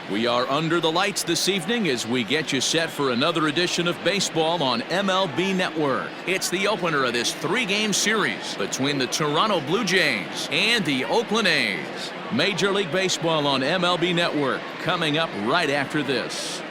We are under the lights this evening as we get you set for another edition of baseball on MLB Network. It's the opener of this three-game series between the Toronto Blue Jays and the Oakland A's. Major League Baseball on MLB Network coming up right after this.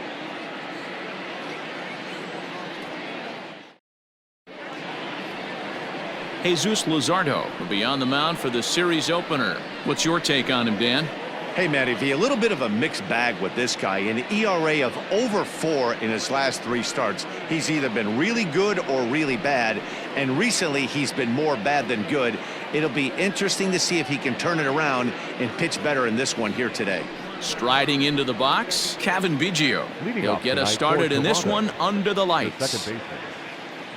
Jesus Luzardo will be on the mound for the series opener. What's your take on him, Dan? Hey, Matty V, a little bit of a mixed bag with this guy. An ERA of over 4 in his last 3 starts. He's either been really good or really bad, and recently he's been more bad than good. It'll be interesting to see if he can turn it around and pitch better in this one here today. Striding into the box, Gaviglio. He'll get us started in this one under the lights. Second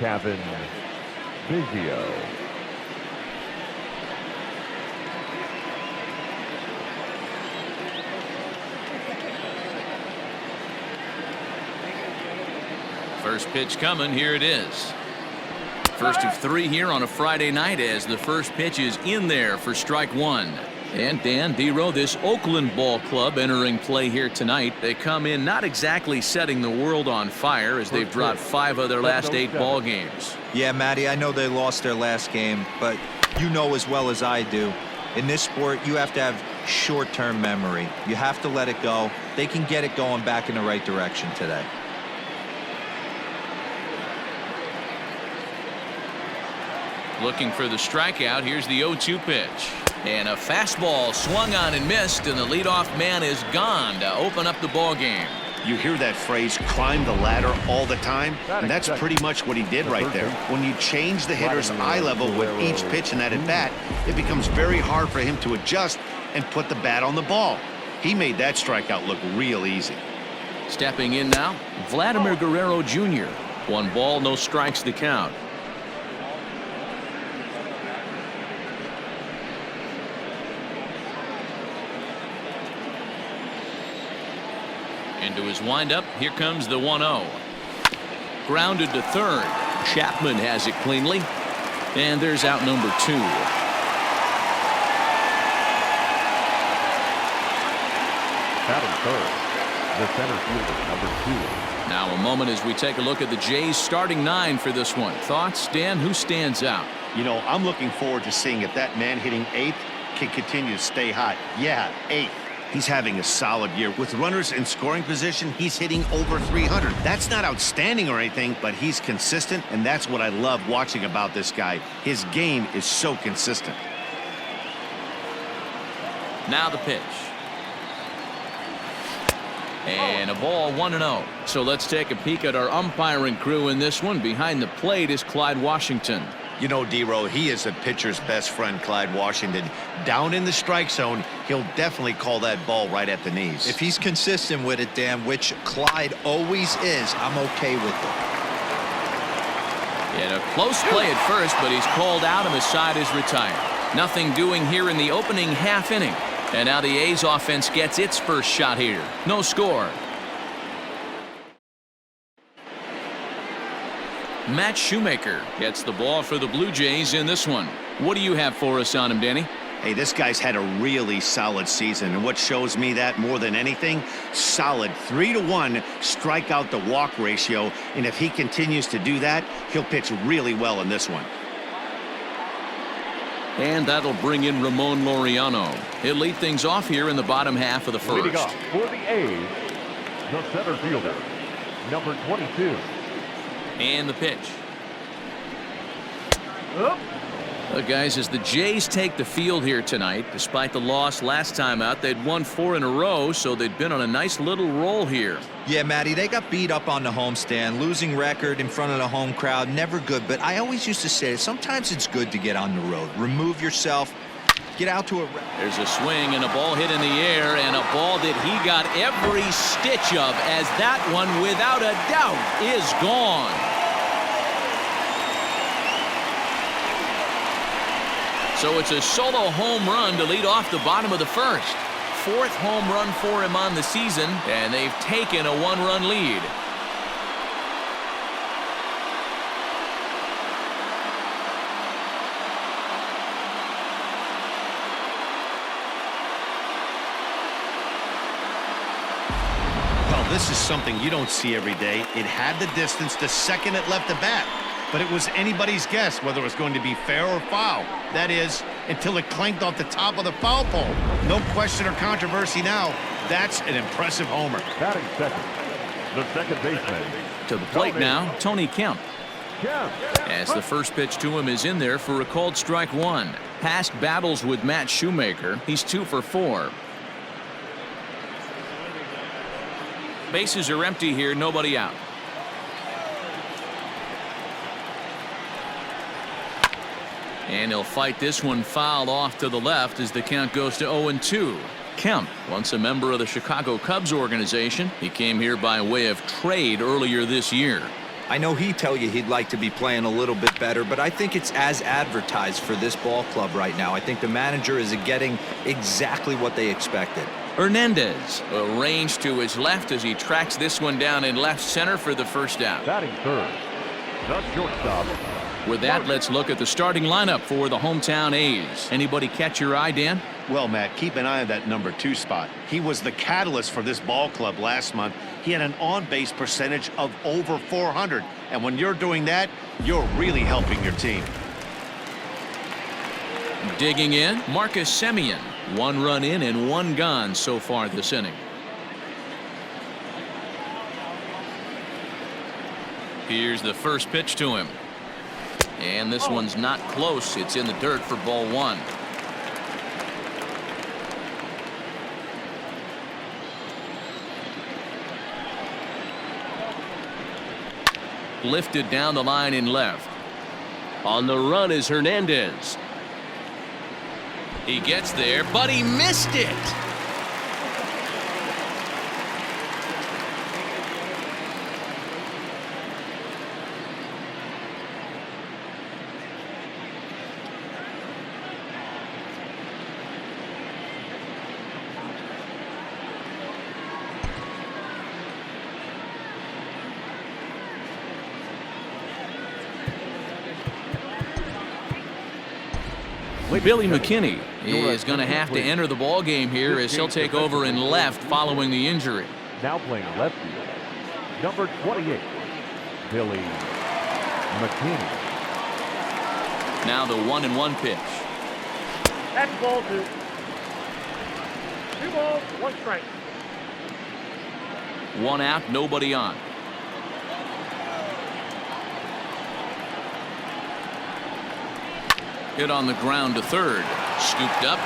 baseman, Gaviglio. First pitch coming. Here it is. First of 3 here on a Friday night as the first pitch is in there for strike 1. And Dan Dero, this Oakland ball club entering play here tonight. They come in not exactly setting the world on fire as they've dropped 5 of their last 8 ball games. Yeah, Matty, I know they lost their last game, but you know as well as I do, in this sport you have to have short-term memory. You have to let it go. They can get it going back in the right direction today. Looking for the strikeout. Here's the 0-2 pitch. And a fastball swung on and missed, and the leadoff man is gone to open up the ball game. You hear that phrase, climb the ladder, all the time, and that's pretty much what he did right there. When you change the hitter's eye level with each pitch in that at-bat, it becomes very hard for him to adjust and put the bat on the ball. He made that strikeout look real easy. Stepping in now, Vladimir Guerrero Jr. 1 ball, no strikes the count. Into his windup. Here comes the 1-0. Grounded to third. Chapman has it cleanly. And there's out number 2. Batting third, the center fielder, number 2. Now a moment as we take a look at the Jays starting 9 for this one. Thoughts, Dan? Who stands out? You know, I'm looking forward to seeing if that man hitting 8th can continue to stay hot. Yeah, 8th. He's having a solid year. With runners in scoring position, he's hitting over 300. That's not outstanding or anything, but he's consistent, and that's what I love watching about this guy. His game is so consistent. Now the pitch. And a ball, 1-0. So let's take a peek at our umpiring crew in this one. Behind the plate is Clyde Washington. You know, Dero, he is a pitcher's best friend, Clyde Washington. Down in the strike zone, he'll definitely call that ball right at the knees. If he's consistent with it, Dan, which Clyde always is, I'm okay with it. And a close play at first, but he's called out and his side is retired. Nothing doing here in the opening half inning. And now the A's offense gets its first shot here. No score. Matt Shoemaker gets the ball for the Blue Jays in this one. What do you have for us on him, Danny? Hey, this guy's had a really solid season, and what shows me that more than anything, solid 3-to-1 strikeout to walk ratio, and if he continues to do that, he'll pitch really well in this one. And that'll bring in Ramon Laureano. He'll lead things off here in the bottom half of the first. Leading off for the A's, the center fielder, number 22. And the pitch. Guys, as the Jays take the field here tonight, despite the loss last time out, they'd won 4 in a row, so they'd been on a nice little roll here. Yeah, Matty, they got beat up on the homestand. Losing record in front of the home crowd, never good. But I always used to say, sometimes it's good to get on the road. Remove yourself. Get out to a... There's a swing and a ball hit in the air, and a ball that he got every stitch of, as that one, without a doubt, is gone. So it's a solo home run to lead off the bottom of the first. 4th home run for him on the season, and they've taken a 1-run lead. Well, this is something you don't see every day. It had the distance the second it left the bat. But it was anybody's guess whether it was going to be fair or foul. That is, until it clanked off the top of the foul pole. No question or controversy now. That's an impressive homer. Batting second, the second baseman. To the plate now, Tony Kemp. As the first pitch to him is in there for a called strike one. Past battles with Matt Shoemaker, he's 2 for 4. Bases are empty here, nobody out. And he'll fight this one foul off to the left as the count goes to 0-2. Kemp, once a member of the Chicago Cubs organization, he came here by way of trade earlier this year. I know he'd tell you he'd like to be playing a little bit better, but I think it's as advertised for this ball club right now. I think the manager is getting exactly what they expected. Hernandez, a range to his left as he tracks this one down in left center for the first out. Batting third, the shortstop. With that, let's look at the starting lineup for the hometown A's. Anybody catch your eye, Dan? Well, Matt, keep an eye on that number 2 spot. He was the catalyst for this ball club last month. He had an on-base percentage of over 400. And when you're doing that, you're really helping your team. Digging in, Marcus Semien. 1 run in and 1 gone so far this inning. Here's the first pitch to him. And this one's not close. It's in the dirt for ball 1. Lifted down the line in left. On the run is Hernandez. He gets there, but he missed it. Billy McKinney is going to have to enter the ball game here as he'll take over in left following the injury. Now playing left field, number 28, Billy McKinney. Now the 1-1 pitch. That's ball 2. 2 balls, 1 strike. 1 out, nobody on. Hit on the ground to third. Scooped up.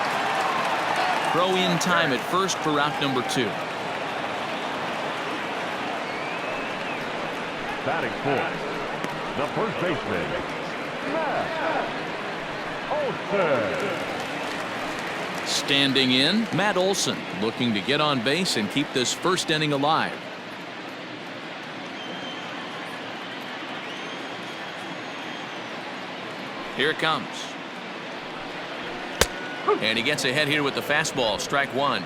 Throw in time at first for out number 2. Batting fourth, the first baseman, Matt Olson. Standing in, Matt Olson, looking to get on base and keep this first inning alive. Here it comes. And he gets ahead here with the fastball. Strike 1.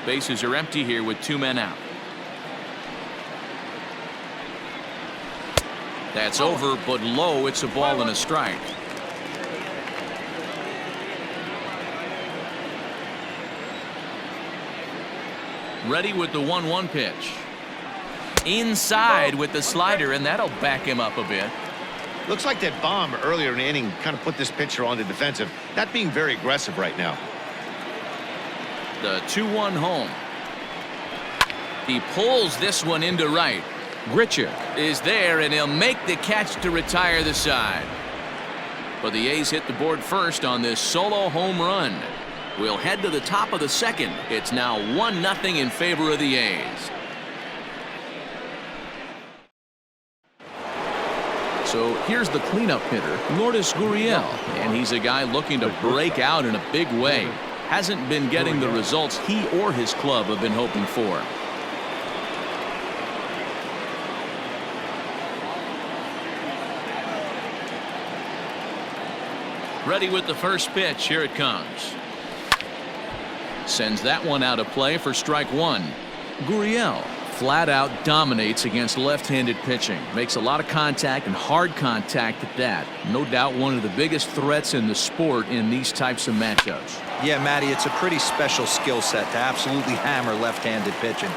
Bases are empty here with 2 men out. That's over, but low. It's a ball and a strike. Ready with the 1-1 pitch. Inside with the slider, and that'll back him up a bit. Looks like that bomb earlier in the inning kind of put this pitcher on the defensive. Not being very aggressive right now. The 2-1 home. He pulls this one into right. Grichuk is there, and he'll make the catch to retire the side. But the A's hit the board first on this solo home run. We'll head to the top of the second. It's now 1-0 in favor of the A's. So here's the cleanup hitter, Lourdes Gurriel, and he's a guy looking to break out in a big way. Hasn't been getting the results he or his club have been hoping for. Ready with the first pitch. Here it comes. Sends that one out of play for strike 1. Gurriel flat out dominates against left-handed pitching. Makes a lot of contact, and hard contact at that. No doubt one of the biggest threats in the sport in these types of matchups. Yeah, Matty, it's a pretty special skill set to absolutely hammer left-handed pitching.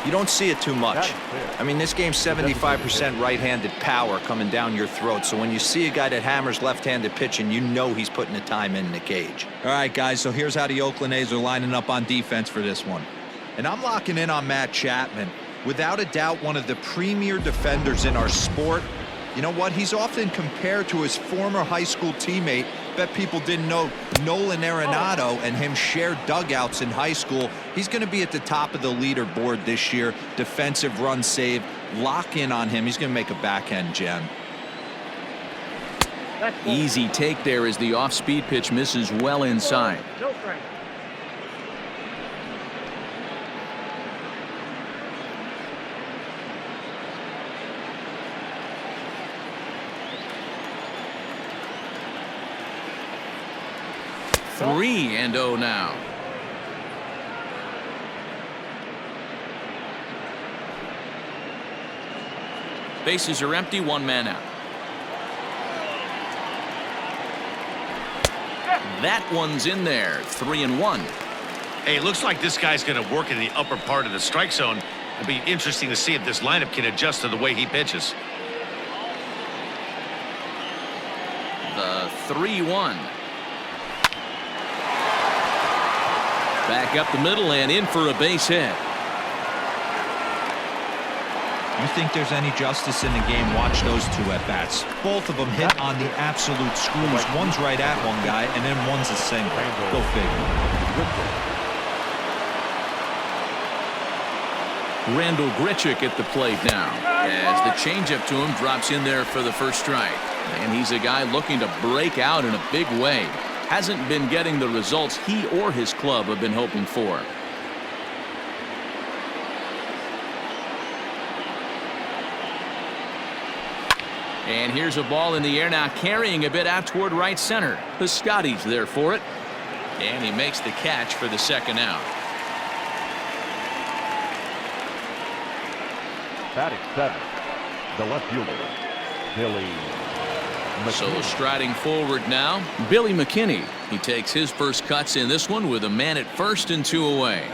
You don't see it too much. I mean, this game's 75% right-handed power coming down your throat. So when you see a guy that hammers left-handed pitching, you know he's putting the time in the cage. All right, guys, so here's how the Oakland A's are lining up on defense for this one. And I'm locking in on Matt Chapman. Without a doubt, one of the premier defenders in our sport. You know what? He's often compared to his former high school teammate. Bet people didn't know Nolan Arenado and him shared dugouts in high school. He's going to be at the top of the leaderboard this year. Defensive run save. Lock in on him. He's going to make a backhand gem. Easy take there as the off-speed pitch misses well inside. No strike. Three and oh now. Bases are empty, one man out. That one's in there, 3-1. Hey, it looks like this guy's going to work in the upper part of the strike zone. It'll be interesting to see if this lineup can adjust to the way he pitches. The 3-1. Back up the middle and in for a base hit. You think there's any justice in the game? Watch those two at-bats. Both of them hit on the absolute screws. One's right at one guy, and then one's a single. Go figure. Randall Grichuk at the plate now, as the changeup to him drops in there for the first strike. And he's a guy looking to break out in a big way. Hasn't been getting the results he or his club have been hoping for. And here's a ball in the air now, carrying a bit out toward right center. Piscotty's there for it. And he makes the catch for the second out. Batting seven, the left fielder, Billy. So striding forward now, Billy McKinney. He takes his first cuts in this one with a man at first and two away.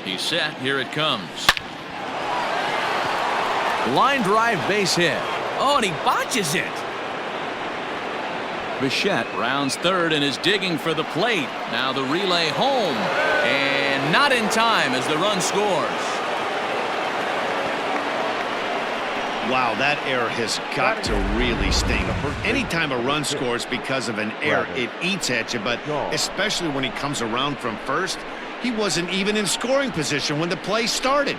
He's set. Here it comes. Line drive base hit. Oh, and he botches it. Bichette rounds third and is digging for the plate. Now the relay home. And not in time as the run scores. Wow, that error has got to really sting. Anytime a run scores because of an error, it eats at you, but especially when he comes around from first, he wasn't even in scoring position when the play started.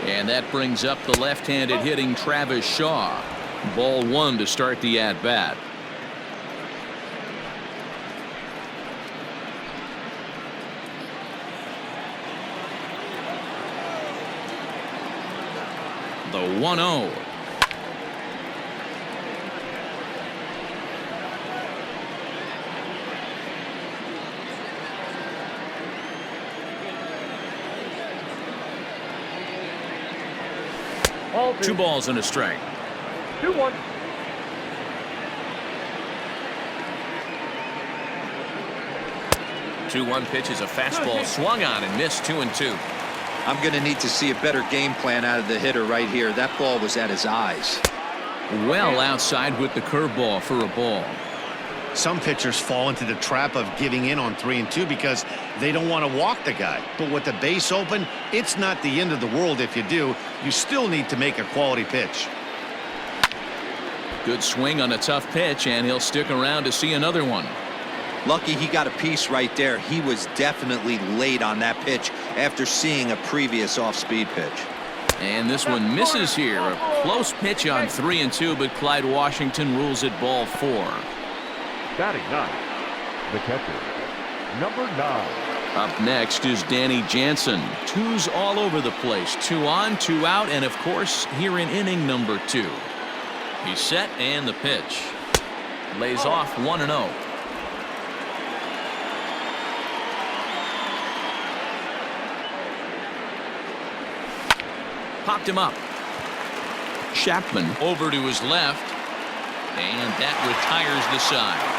And that brings up the left-handed hitting Travis Shaw. Ball one to start the at-bat. The 1-0. Two balls and a strike. 2-1. Two-one pitch is a fastball swung on and missed 2-2. I'm going to need to see a better game plan out of the hitter right here. That ball was at his eyes. Well outside with the curveball for a ball. Some pitchers fall into the trap of giving in on 3-2 because they don't want to walk the guy. But with the base open, it's not the end of the world if you do. You still need to make a quality pitch. Good swing on a tough pitch, and he'll stick around to see another one. Lucky he got a piece right there. He was definitely late on that pitch after seeing a previous off-speed pitch. And this one misses here. A close pitch on 3-2, but Clyde Washington rules it ball 4. Batting ninth, the catcher, number 9. Up next is Danny Jansen. Twos all over the place. 2 on, 2 out, and of course here in inning number 2. He's set and the pitch. Lays off 1-0. Popped him up. Chapman over to his left. And that retires the side.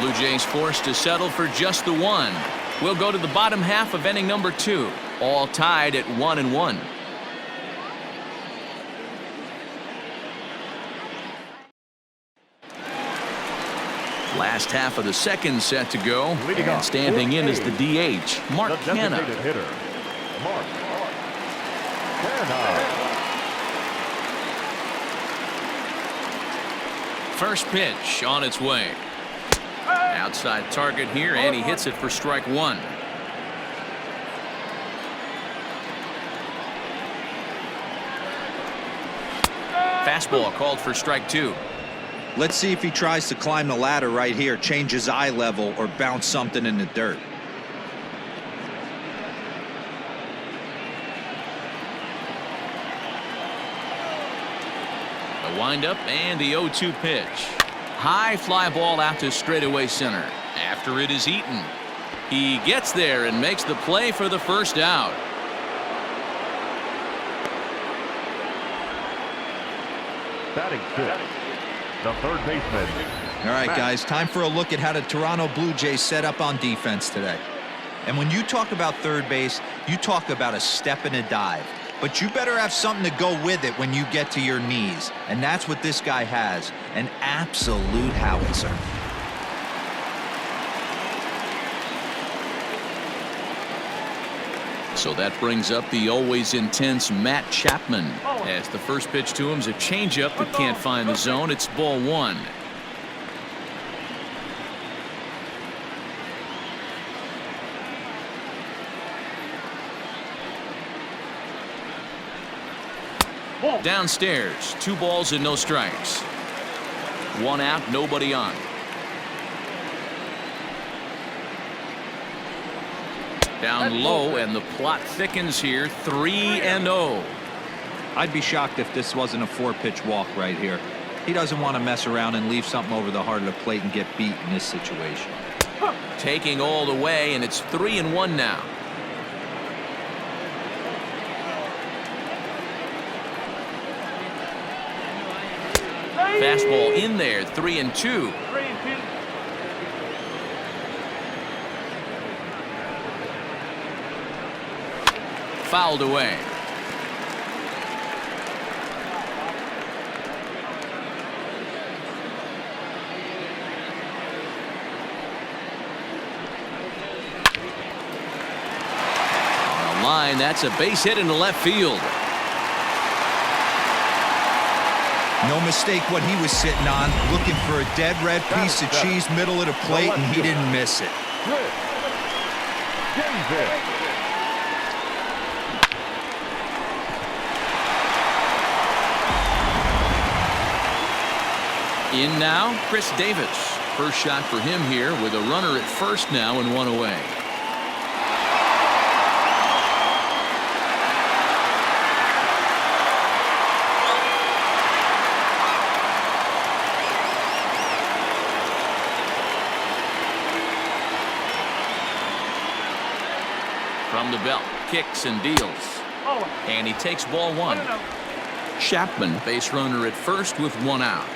Blue Jays forced to settle for just the one. We'll go to the bottom half of inning number 2. All tied at 1-1. Last half of the second set to go. And standing in is the DH, Mark Canha. Hitter, Mark Canha. First pitch on its way. Outside target here, and he hits it for strike 1. Fastball called for strike 2. Let's see if he tries to climb the ladder right here, change his eye level, or bounce something in the dirt. The windup and the 0-2 pitch. High fly ball out to straightaway center. After it is eaten. He gets there and makes the play for the first out. Batting fifth, the third baseman. All right, guys, time for a look at how the Toronto Blue Jays set up on defense today. And when you talk about third base, you talk about a step and a dive. But you better have something to go with it when you get to your knees. And that's what this guy has, an absolute howitzer. So that brings up the always intense Matt Chapman. As the first pitch to him is a changeup that can't find the zone. It's ball 1. Downstairs, 2 balls and no strikes. 1 out, nobody on. Down low, and the plot thickens here. 3-0. I'd be shocked if this wasn't a 4-pitch walk right here. He doesn't want to mess around and leave something over the heart of the plate and get beat in this situation. Taking all the way, and it's 3-1 now. Fastball in there, 3-2. Fouled away. On the line, that's a base hit into left field. No mistake what he was sitting on, looking for a dead red piece of cheese middle of the plate, and he didn't miss it. In now, Chris Davis. First shot for him here with a runner at first now and 1 away. From the belt, kicks and deals. And he takes ball 1. Chapman, base runner at first with 1 out.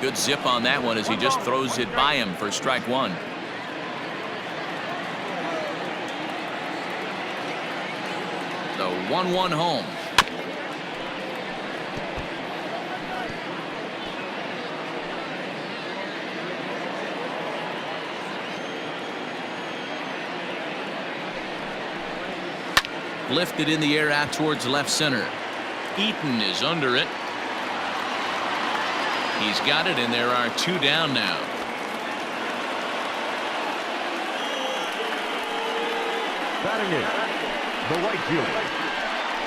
Good zip on that one as he just throws it by him for strike 1. The 1-1 home. Lifted in the air out towards left center. Eaton is under it. He's got it, and there are 2 down now. Batting in, the right fielder,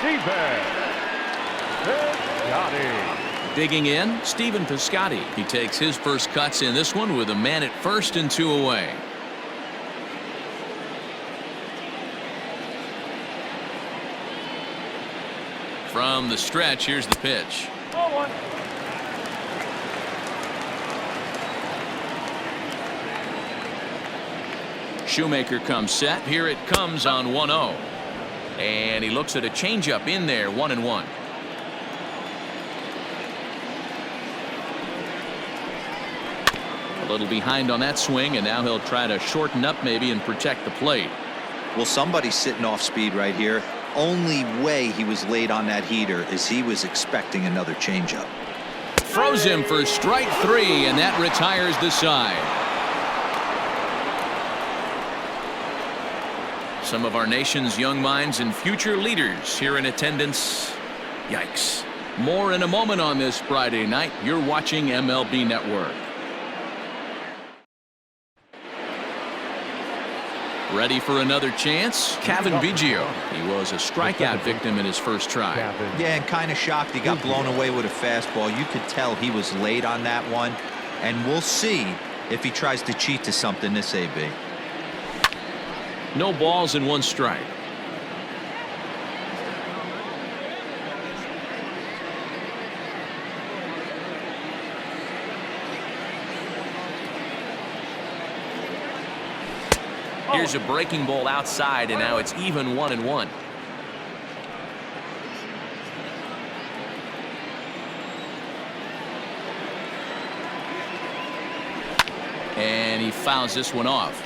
Stephen Piscotty. Digging in, Stephen Piscotty. He takes his first cuts in this one with a man at first and 2 away. From the stretch, here's the pitch. Shoemaker comes set. Here it comes on 1-0. And he looks at a changeup in there, 1-1. A little behind on that swing, and now he'll try to shorten up maybe and protect the plate. Well, somebody's sitting off speed right here. Only way he was late on that heater is he was expecting another changeup. Throws him for strike 3, and that retires the side. Some of our nation's young minds and future leaders here in attendance. Yikes. More in a moment on this Friday night. You're watching MLB Network. Ready for another chance? Gaviglio. He was a strikeout victim in his first try. Yeah, and kind of shocked he got blown away with a fastball. You could tell he was late on that one. And we'll see if he tries to cheat to something this AB. No balls and 1 strike. Here's a breaking ball outside, and now it's even 1-1. And he fouls this one off.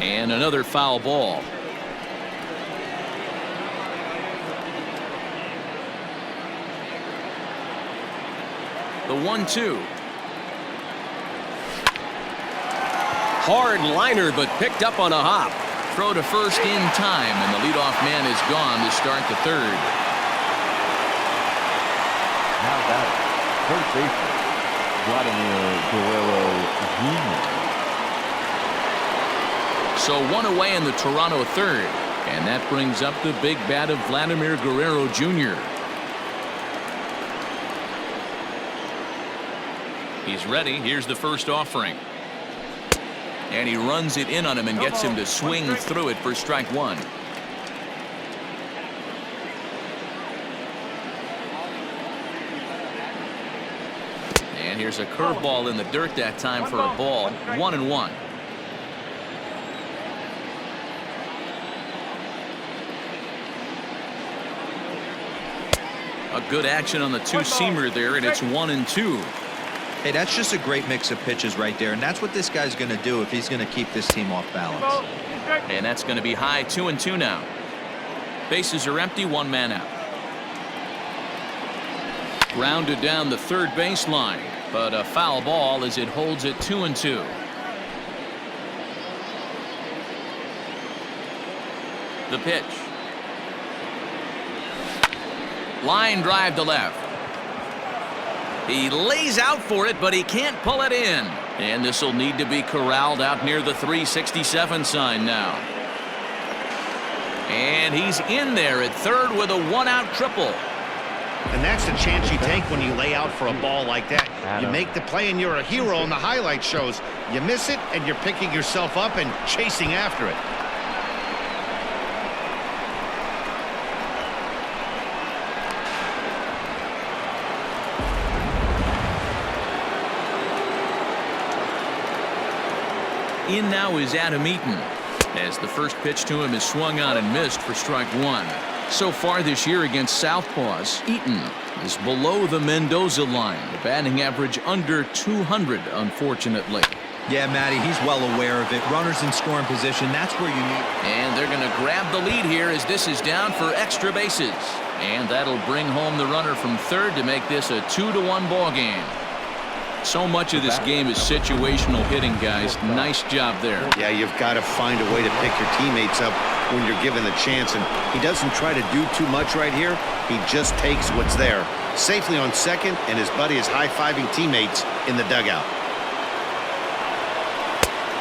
And another foul ball. The 1-2. Hard liner, but picked up on a hop. Throw to first in time, and the leadoff man is gone to start the 3rd. Now that third baseman, Vladimir Guerrero Jr. So 1 away in the Toronto 3rd, and that brings up the big bat of Vladimir Guerrero Jr. He's ready. Here's the first offering. And he runs it in on him and gets him to swing through it for strike 1. And here's a curveball in the dirt that time for a ball. 1-1. A good action on the two-seamer there, and it's 1-2. Hey, that's just a great mix of pitches right there, and that's what this guy's going to do if he's going to keep this team off balance. And that's going to be high, 2-2 now. Bases are empty, 1 man out. Grounded down the third baseline, but a foul ball as it holds it 2-2. The pitch. Line drive to left. He lays out for it, but he can't pull it in. And this will need to be corralled out near the 367 sign now. And he's in there at third with a 1-out triple. And that's the chance you take when you lay out for a ball like that. You make the play and you're a hero in the highlight shows. You miss it and you're picking yourself up and chasing after it. In now is Adam Eaton, as the first pitch to him is swung on and missed for strike 1. So far this year against Southpaws, Eaton is below the Mendoza line. The batting average under 200, unfortunately. Yeah, Matty, he's well aware of it. Runners in scoring position, that's where you need. And they're going to grab the lead here as this is down for extra bases. And that'll bring home the runner from third to make this a 2-1 ball game. So much of this game is situational hitting, guys. Nice job there. Yeah, you've got to find a way to pick your teammates up when you're given the chance. And he doesn't try to do too much right here. He just takes what's there. Safely on second, and his buddy is high-fiving teammates in the dugout.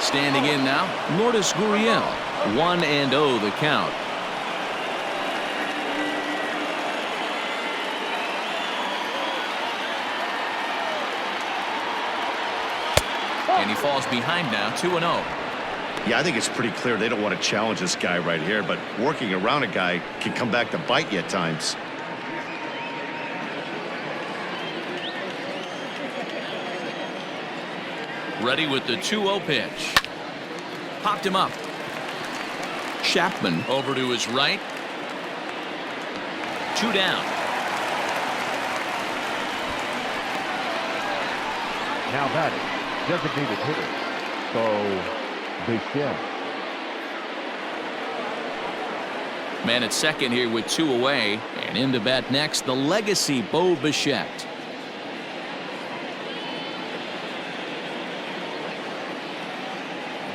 Standing in now, Lourdes Gurriel. 1-0 the count. And he falls behind now, 2-0. Yeah, I think it's pretty clear they don't want to challenge this guy right here, but working around a guy can come back to bite you at times. Ready with the 2-0 pitch. Popped him up. Chapman over to his right. 2 down. Now batting, designated hitter, Bichette. Man at second here with 2 away. And in to bat next, the legacy Bo Bichette.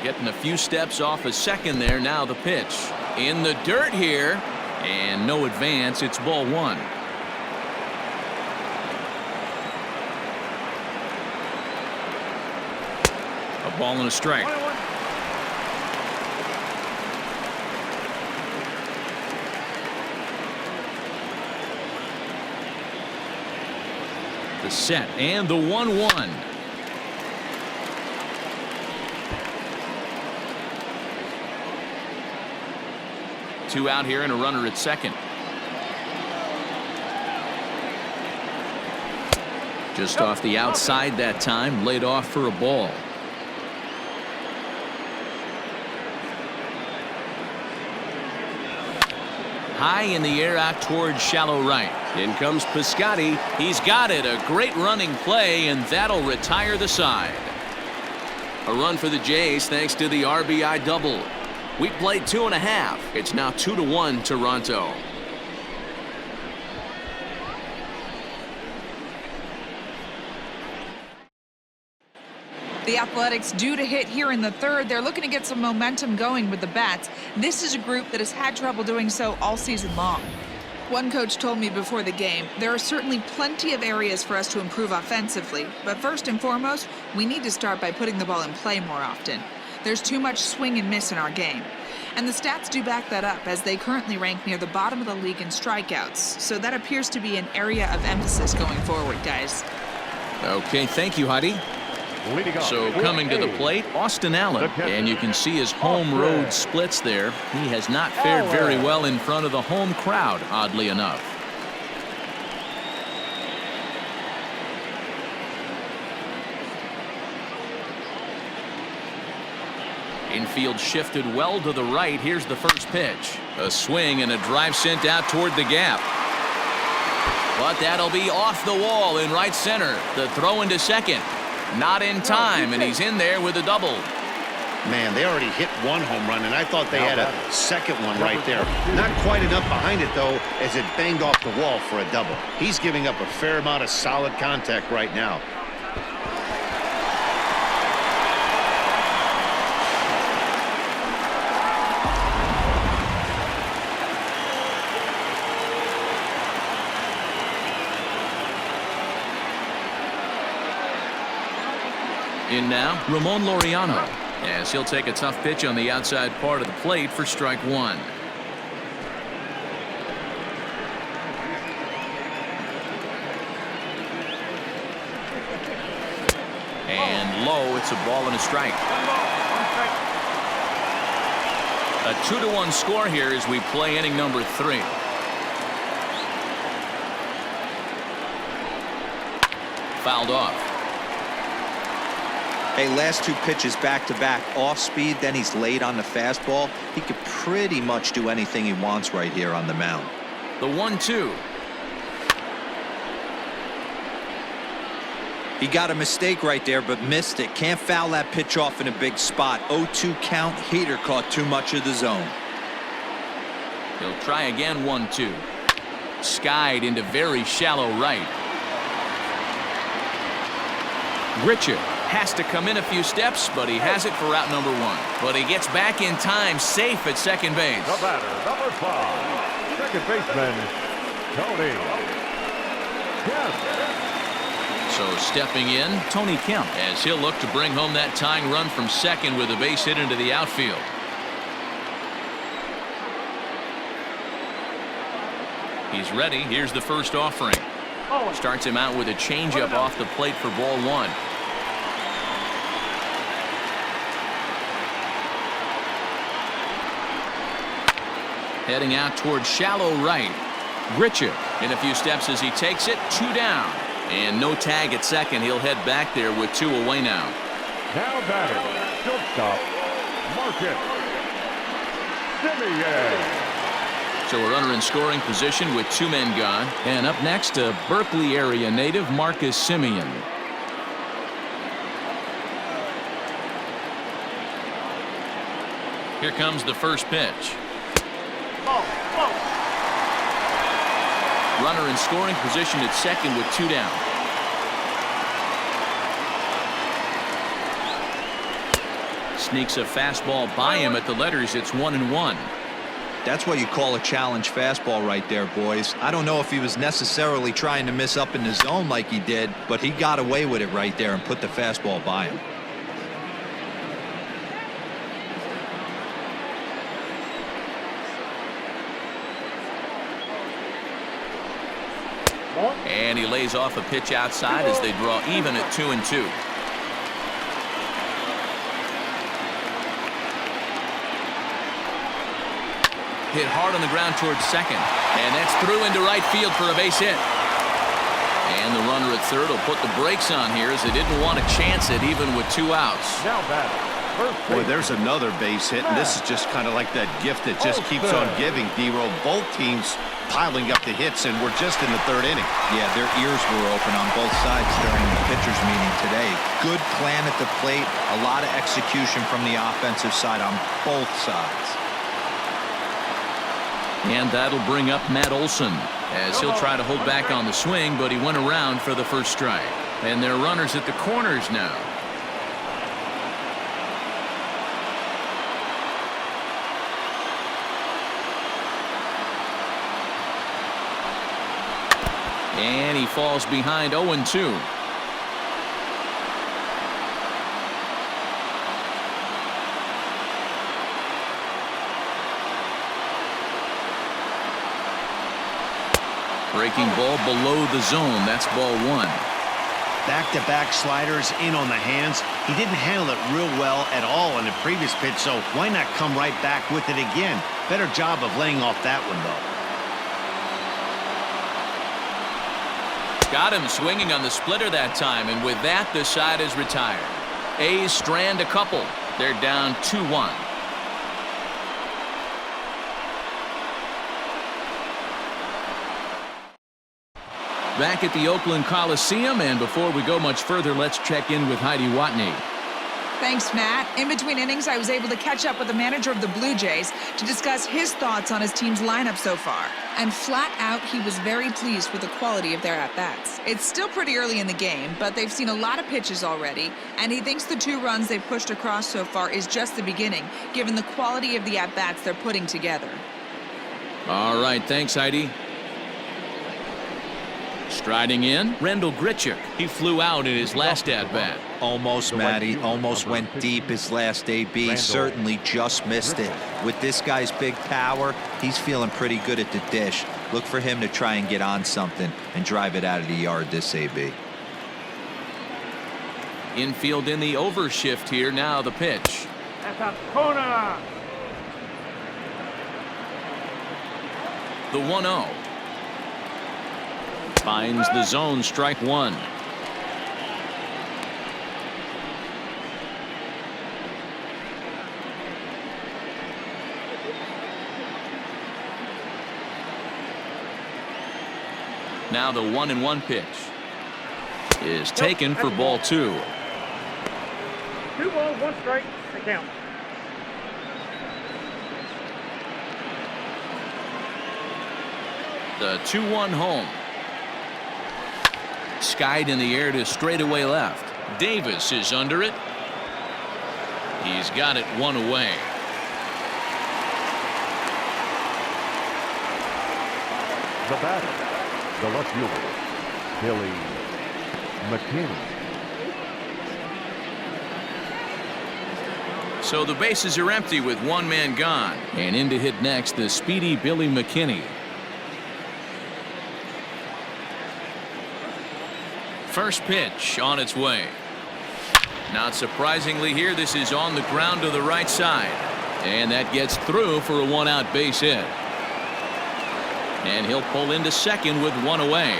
Getting a few steps off a second there. Now the pitch. In the dirt here. And no advance. It's ball 1. A ball and a strike. The set and the 1-1. Two out here and a runner at second. Just off the outside that time, laid off for a ball. High in the air out towards shallow right. In comes Piscotty. He's got it. A great running play, and that'll retire the side. A run for the Jays thanks to the RBI double. We played 2.5. It's now 2-1 Toronto. The Athletics due to hit here in the third. They're looking to get some momentum going with the bats. This is a group that has had trouble doing so all season long. One coach told me before the game, there are certainly plenty of areas for us to improve offensively, but first and foremost, we need to start by putting the ball in play more often. There's too much swing and miss in our game. And the stats do back that up, as they currently rank near the bottom of the league in strikeouts. So that appears to be an area of emphasis going forward, guys. Okay, thank you, Heidi. So coming to the plate, Austin Allen. And you can see his home road splits there. He has not fared very well in front of the home crowd, oddly enough. Infield shifted well to the right. Here's the first pitch. A swing and a drive sent out toward the gap. But that'll be off the wall in right center. The throw into second. Not in time, and he's in there with a double. Man, they already hit one home run, and I thought they had a second one right there. Not quite enough behind it, though, as it banged off the wall for a double. He's giving up a fair amount of solid contact right now. In now, Ramon Laureano, as he'll take a tough pitch on the outside part of the plate for strike 1. And low, it's a ball and a strike. A 2-1 score here as we play inning number 3. Fouled off. Hey, last 2 pitches back-to-back, off speed, then he's late on the fastball. He could pretty much do anything he wants right here on the mound. The 1-2. He got a mistake right there, but missed it. Can't foul that pitch off in a big spot. 0-2 count. Heater caught too much of the zone. He'll try again. 1-2. Skied into very shallow right. Richard has to come in a few steps, but he has it for route number 1. But he gets back in time, safe at second base. The batter, number 5, second baseman, Tony Kemp. So stepping in, Tony Kemp, as he'll look to bring home that tying run from second with a base hit into the outfield. He's ready. Here's the first offering. Starts him out with a changeup off the plate for ball 1. Heading out towards shallow right. Grichuk in a few steps as he takes it. 2 down. And no tag at second. He'll head back there with 2 away now. Now batting, shortstop, Marcus Simeon. So a runner in scoring position with 2 men gone. And up next, a Berkeley area native, Marcus Simeon. Here comes the first pitch. Runner in scoring position at second with 2 down. Sneaks a fastball by him at the letters. It's 1-1. That's what you call a challenge fastball right there, boys. I don't know if he was necessarily trying to miss up in the zone like he did, but he got away with it right there and put the fastball by him. And he lays off a pitch outside as they draw even at 2-2. Hit hard on the ground towards second. And that's through into right field for a base hit. And the runner at third will put the brakes on here as they didn't want to chance it even with 2 outs. Now batting, first Boy, base. there's another base hit, and this is just kind of like that gift that just keeps on giving, D-Roll. Both teams piling up the hits, and we're just in the 3rd inning. Yeah, their ears were open on both sides during the pitchers meeting today. Good plan at the plate, a lot of execution from the offensive side on both sides. And that'll bring up Matt Olson as he'll try to hold back on the swing, but he went around for the first strike. And there are runners at the corners now. And he falls behind 0-2. Breaking ball below the zone. That's ball 1. Back-to-back sliders in on the hands. He didn't handle it real well at all in the previous pitch, so why not come right back with it again? Better job of laying off that one, though. Got him swinging on the splitter that time, and with that, the side is retired. A's strand a couple. They're down 2-1. Back at the Oakland Coliseum, and before we go much further, let's check in with Heidi Watney. Thanks, Matt. In between innings, I was able to catch up with the manager of the Blue Jays to discuss his thoughts on his team's lineup so far. And flat out, he was very pleased with the quality of their at-bats. It's still pretty early in the game, but they've seen a lot of pitches already, and he thinks the 2 runs they've pushed across so far is just the beginning, given the quality of the at-bats they're putting together. All right, thanks, Heidi. Striding in, Rendell Grichuk. He flew out in his last at-bat. Almost, Matty. Almost went deep his last AB. Certainly just missed it. With this guy's big power, he's feeling pretty good at the dish. Look for him to try and get on something and drive it out of the yard this AB. Infield in the overshift here. Now the pitch. The 1-0. Finds the zone, strike 1. Now the 1-1 pitch is taken for ball 2. 2 balls, 1 strike, the count. The 2-1 home. Skied in the air to straightaway left. Davis is under it. He's got it 1 away. The batter, the left fielder, Billy McKinney. So the bases are empty with 1 man gone. And in to hit next, the speedy Billy McKinney. First pitch on its way. Not surprisingly here, this is on the ground to the right side. And that gets through for a 1-out base hit. And he'll pull into second with one away.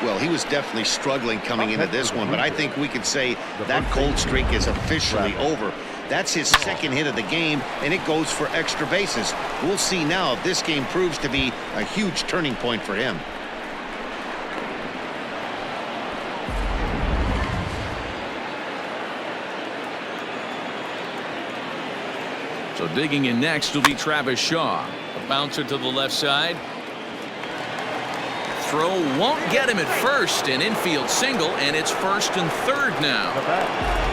Well, he was definitely struggling coming into this one, but I think we could say that cold streak is officially over. That's his second hit of the game, and it goes for extra bases. We'll see now if this game proves to be a huge turning point for him. So digging in next will be Travis Shaw. A bouncer to the left side. Throw won't get him at first. An infield single, and it's first and third now.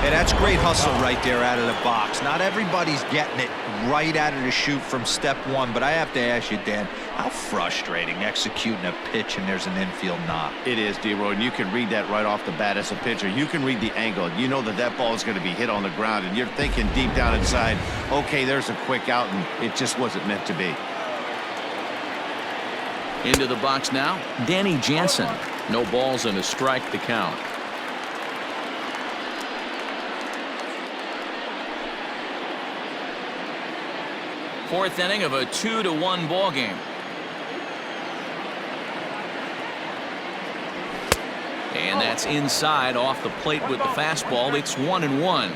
Hey, that's great hustle right there out of the box. Not everybody's getting it right out of the chute from step one, but I have to ask you, Dan, how frustrating executing a pitch and there's an infield knock. It is, D-Roy, and you can read that right off the bat as a pitcher. You can read the angle. You know that that ball is going to be hit on the ground, and you're thinking deep down inside, okay, there's a quick out, and it just wasn't meant to be. Into the box now, Danny Jansen. No balls and a strike to count. Fourth inning of a 2-1 ball game. And that's inside off the plate with the fastball. It's 1-1.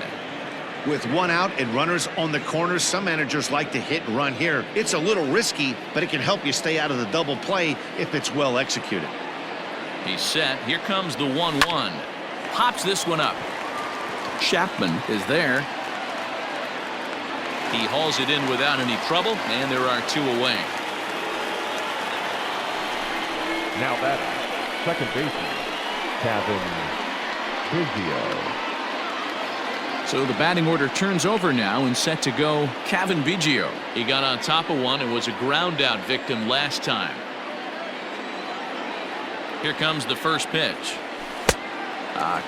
With one out and runners on the corners, some managers like to hit and run here. It's a little risky, but it can help you stay out of the double play if it's well executed. He's set. Here comes the 1-1. Pops this one up. Chapman is there. He hauls it in without any trouble, and there are two away. Now batting, second baseman, Gaviglio. So the batting order turns over now and set to go Gaviglio. He got on top of one and was a ground out victim last time. Here comes the first pitch.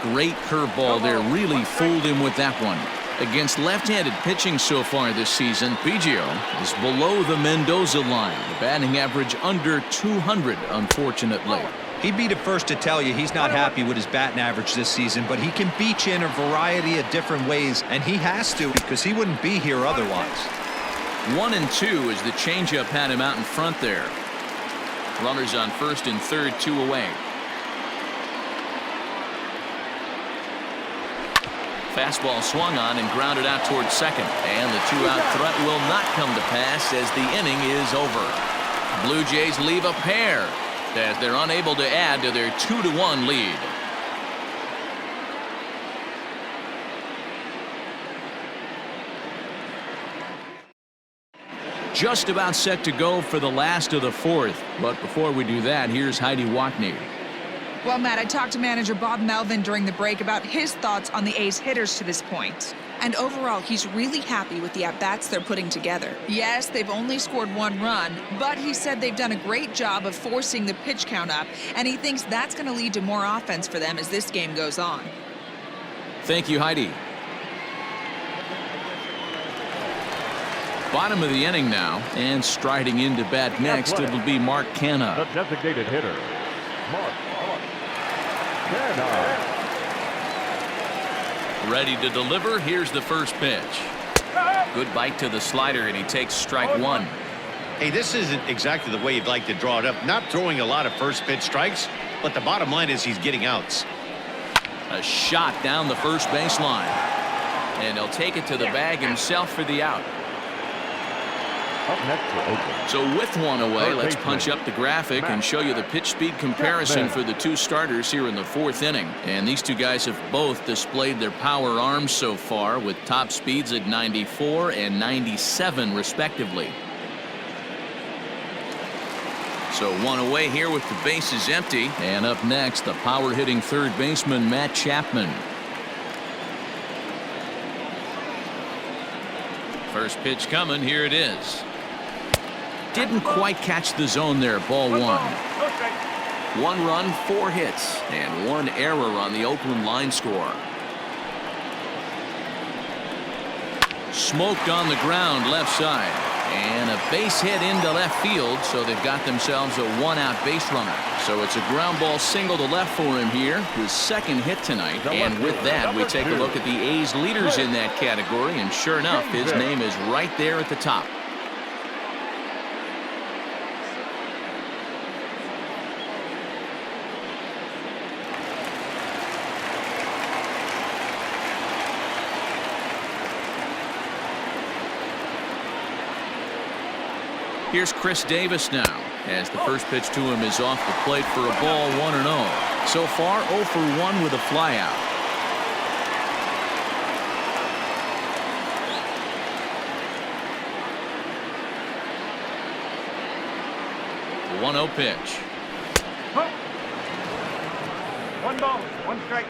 Great curveball there. Really fooled him with that one. Against left-handed pitching so far this season, Biggio is below the Mendoza line. The batting average under 200, unfortunately. He'd be the first to tell you he's not happy with his batting average this season, but he can beat you in a variety of different ways, and he has to because he wouldn't be here otherwise. 1-2 as the changeup had him out in front there. Runners on first and third, two away. Fastball swung on and grounded out towards second, and the two-out threat will not come to pass as the inning is over. Blue Jays leave a pair as they're unable to add to their 2-1 lead. Just about set to go for the last of the fourth, but before we do that, here's Heidi Watney. Well, Matt, I talked to manager Bob Melvin during the break about his thoughts on the A's hitters to this point. And overall, he's really happy with the at-bats they're putting together. Yes, they've only scored one run, but he said they've done a great job of forcing the pitch count up, and he thinks that's going to lead to more offense for them as this game goes on. Thank you, Heidi. Bottom of the inning now, and striding into bat next, it'll be Mark Canha. The designated hitter, Mark Canha. Ready to deliver. Here's the first pitch. Good bite to the slider, and he takes strike one. Hey, this isn't exactly the way you'd like to draw it up. Not throwing a lot of first pitch strikes, but the bottom line is he's getting outs. A shot down the first baseline, and he'll take it to the bag himself for the out. Up next for Oakland. So with one away, let's punch up the graphic and show you the pitch speed comparison for the two starters here in the fourth inning. And these two guys have both displayed their power arms so far with top speeds at 94 and 97 respectively. So one away here with the bases empty. And up next, the power hitting third baseman Matt Chapman. First pitch coming. Here it is. Didn't quite catch the zone there. Ball one. One run, 4 hits, and 1 error on the Oakland line score. Smoked on the ground left side, and a base hit into left field, so they've got themselves a 1-out base runner. So it's a ground ball single to left for him here, his second hit tonight. And with that, we take a look at the A's leaders in that category, and sure enough, his name is right there at the top. Here's Chris Davis now, as the first pitch to him is off the plate for a ball, 1-0. So far, 0 for 1 with a flyout. The 1-0 pitch. 1 ball, 1 strike.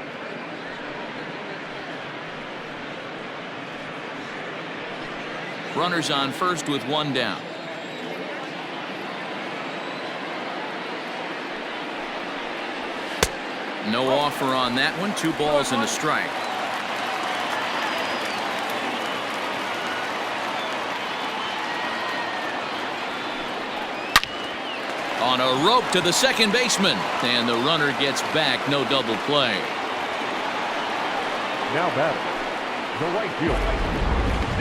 Runners on first with 1 down. No offer on that one. 2 balls and a strike. On a rope to the second baseman, and the runner gets back. No double play. Now batting, the right fielder,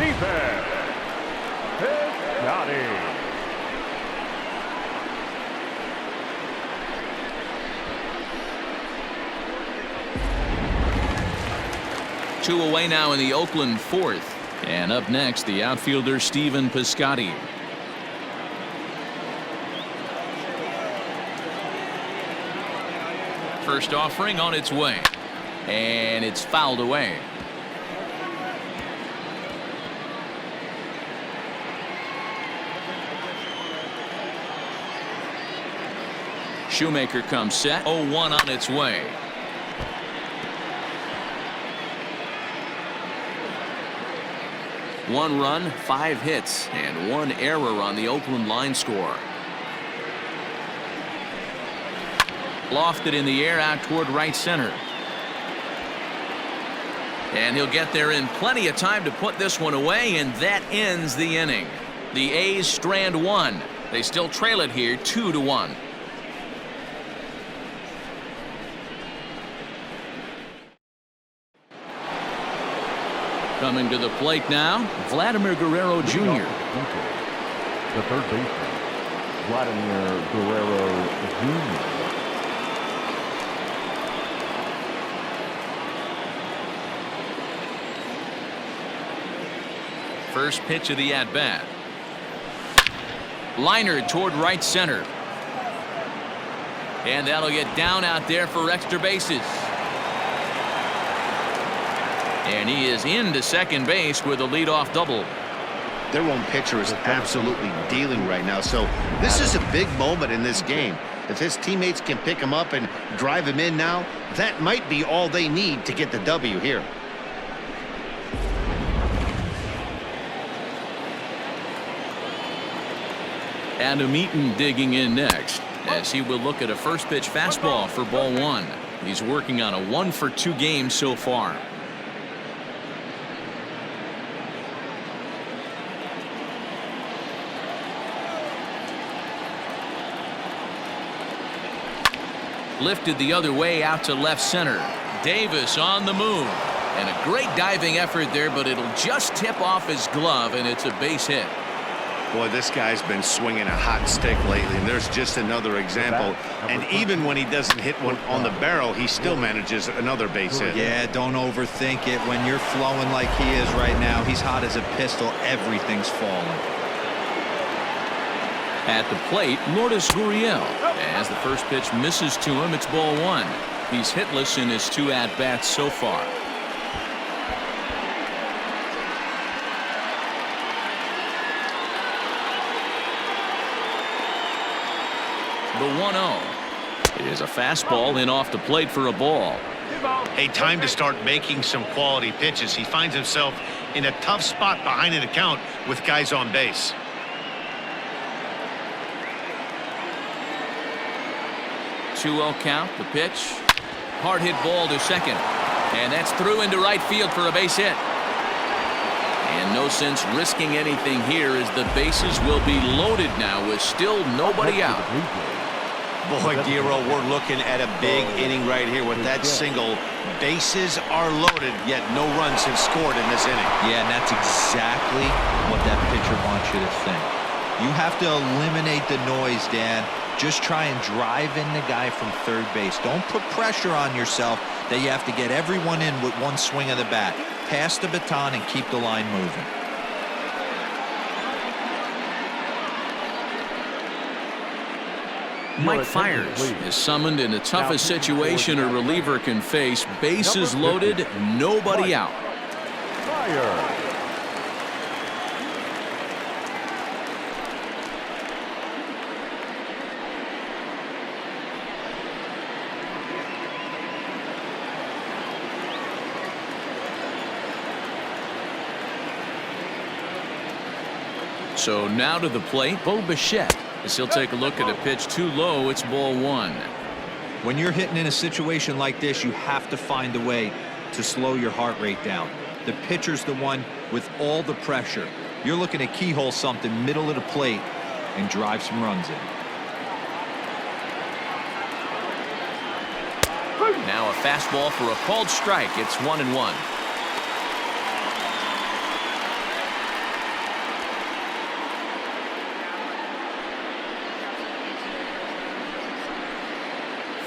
defense. Got it. Two away now in the Oakland 4th. And up next, the outfielder Stephen Piscotty. First offering on its way. And it's fouled away. Shoemaker comes set. 0-1 on its way. One run, 5 hits, and 1 error on the Oakland line score. Lofted in the air out toward right center. And he'll get there in plenty of time to put this one away, and that ends the inning. The A's strand 1. They still trail it here 2-1. Coming to the plate now, Vladimir Guerrero Jr. The third baseman, Vladimir Guerrero Jr. First pitch of the at-bat. Liner toward right center. And that'll get down out there for extra bases. And he is into second base with a leadoff double. Their own pitcher is absolutely dealing right now, so this is a big moment in this game. If his teammates can pick him up and drive him in now, that might be all they need to get the W here. Adam Eaton digging in next, as he will look at a first pitch fastball for ball 1. He's working on a 1-for-2 game so far. Lifted the other way out to left center. Davis on the move. And a great diving effort there, but it'll just tip off his glove, and it's a base hit. Boy, this guy's been swinging a hot stick lately, and there's just another example. And even when he doesn't hit one on the barrel, he still manages another base hit. Yeah, don't overthink it. When you're flowing like he is right now, he's hot as a pistol. Everything's falling. At the plate, Lourdes Gurriel. As the first pitch misses to him, it's ball 1. He's hitless in his 2 at-bats so far. The 1-0 is a fastball in off the plate for a ball. Hey, time to start making some quality pitches. He finds himself in a tough spot behind an account with guys on base. Two-0 count, the pitch. Hard hit ball to second. And that's through into right field for a base hit. And no sense risking anything here, as the bases will be loaded now with still nobody out. Boy, Giro, we're looking at a big inning right here with that single. Bases are loaded, yet no runs have scored in this inning. Yeah, and that's exactly what that pitcher wants you to think. You have to eliminate the noise, Dan. Just try and drive in the guy from third base. Don't put pressure on yourself that you have to get everyone in with one swing of the bat. Pass the baton and keep the line moving. Mike Fiers is summoned in the toughest situation a reliever can face. Bases loaded, nobody out. Fiers. So now to the plate, Bo Bichette, as he'll take a look at a pitch too low. It's ball one. When you're hitting in a situation like this, you have to find a way to slow your heart rate down. The pitcher's the one with all the pressure. You're looking to keyhole something middle of the plate and drive some runs in. Now a fastball for a called strike. It's 1-1.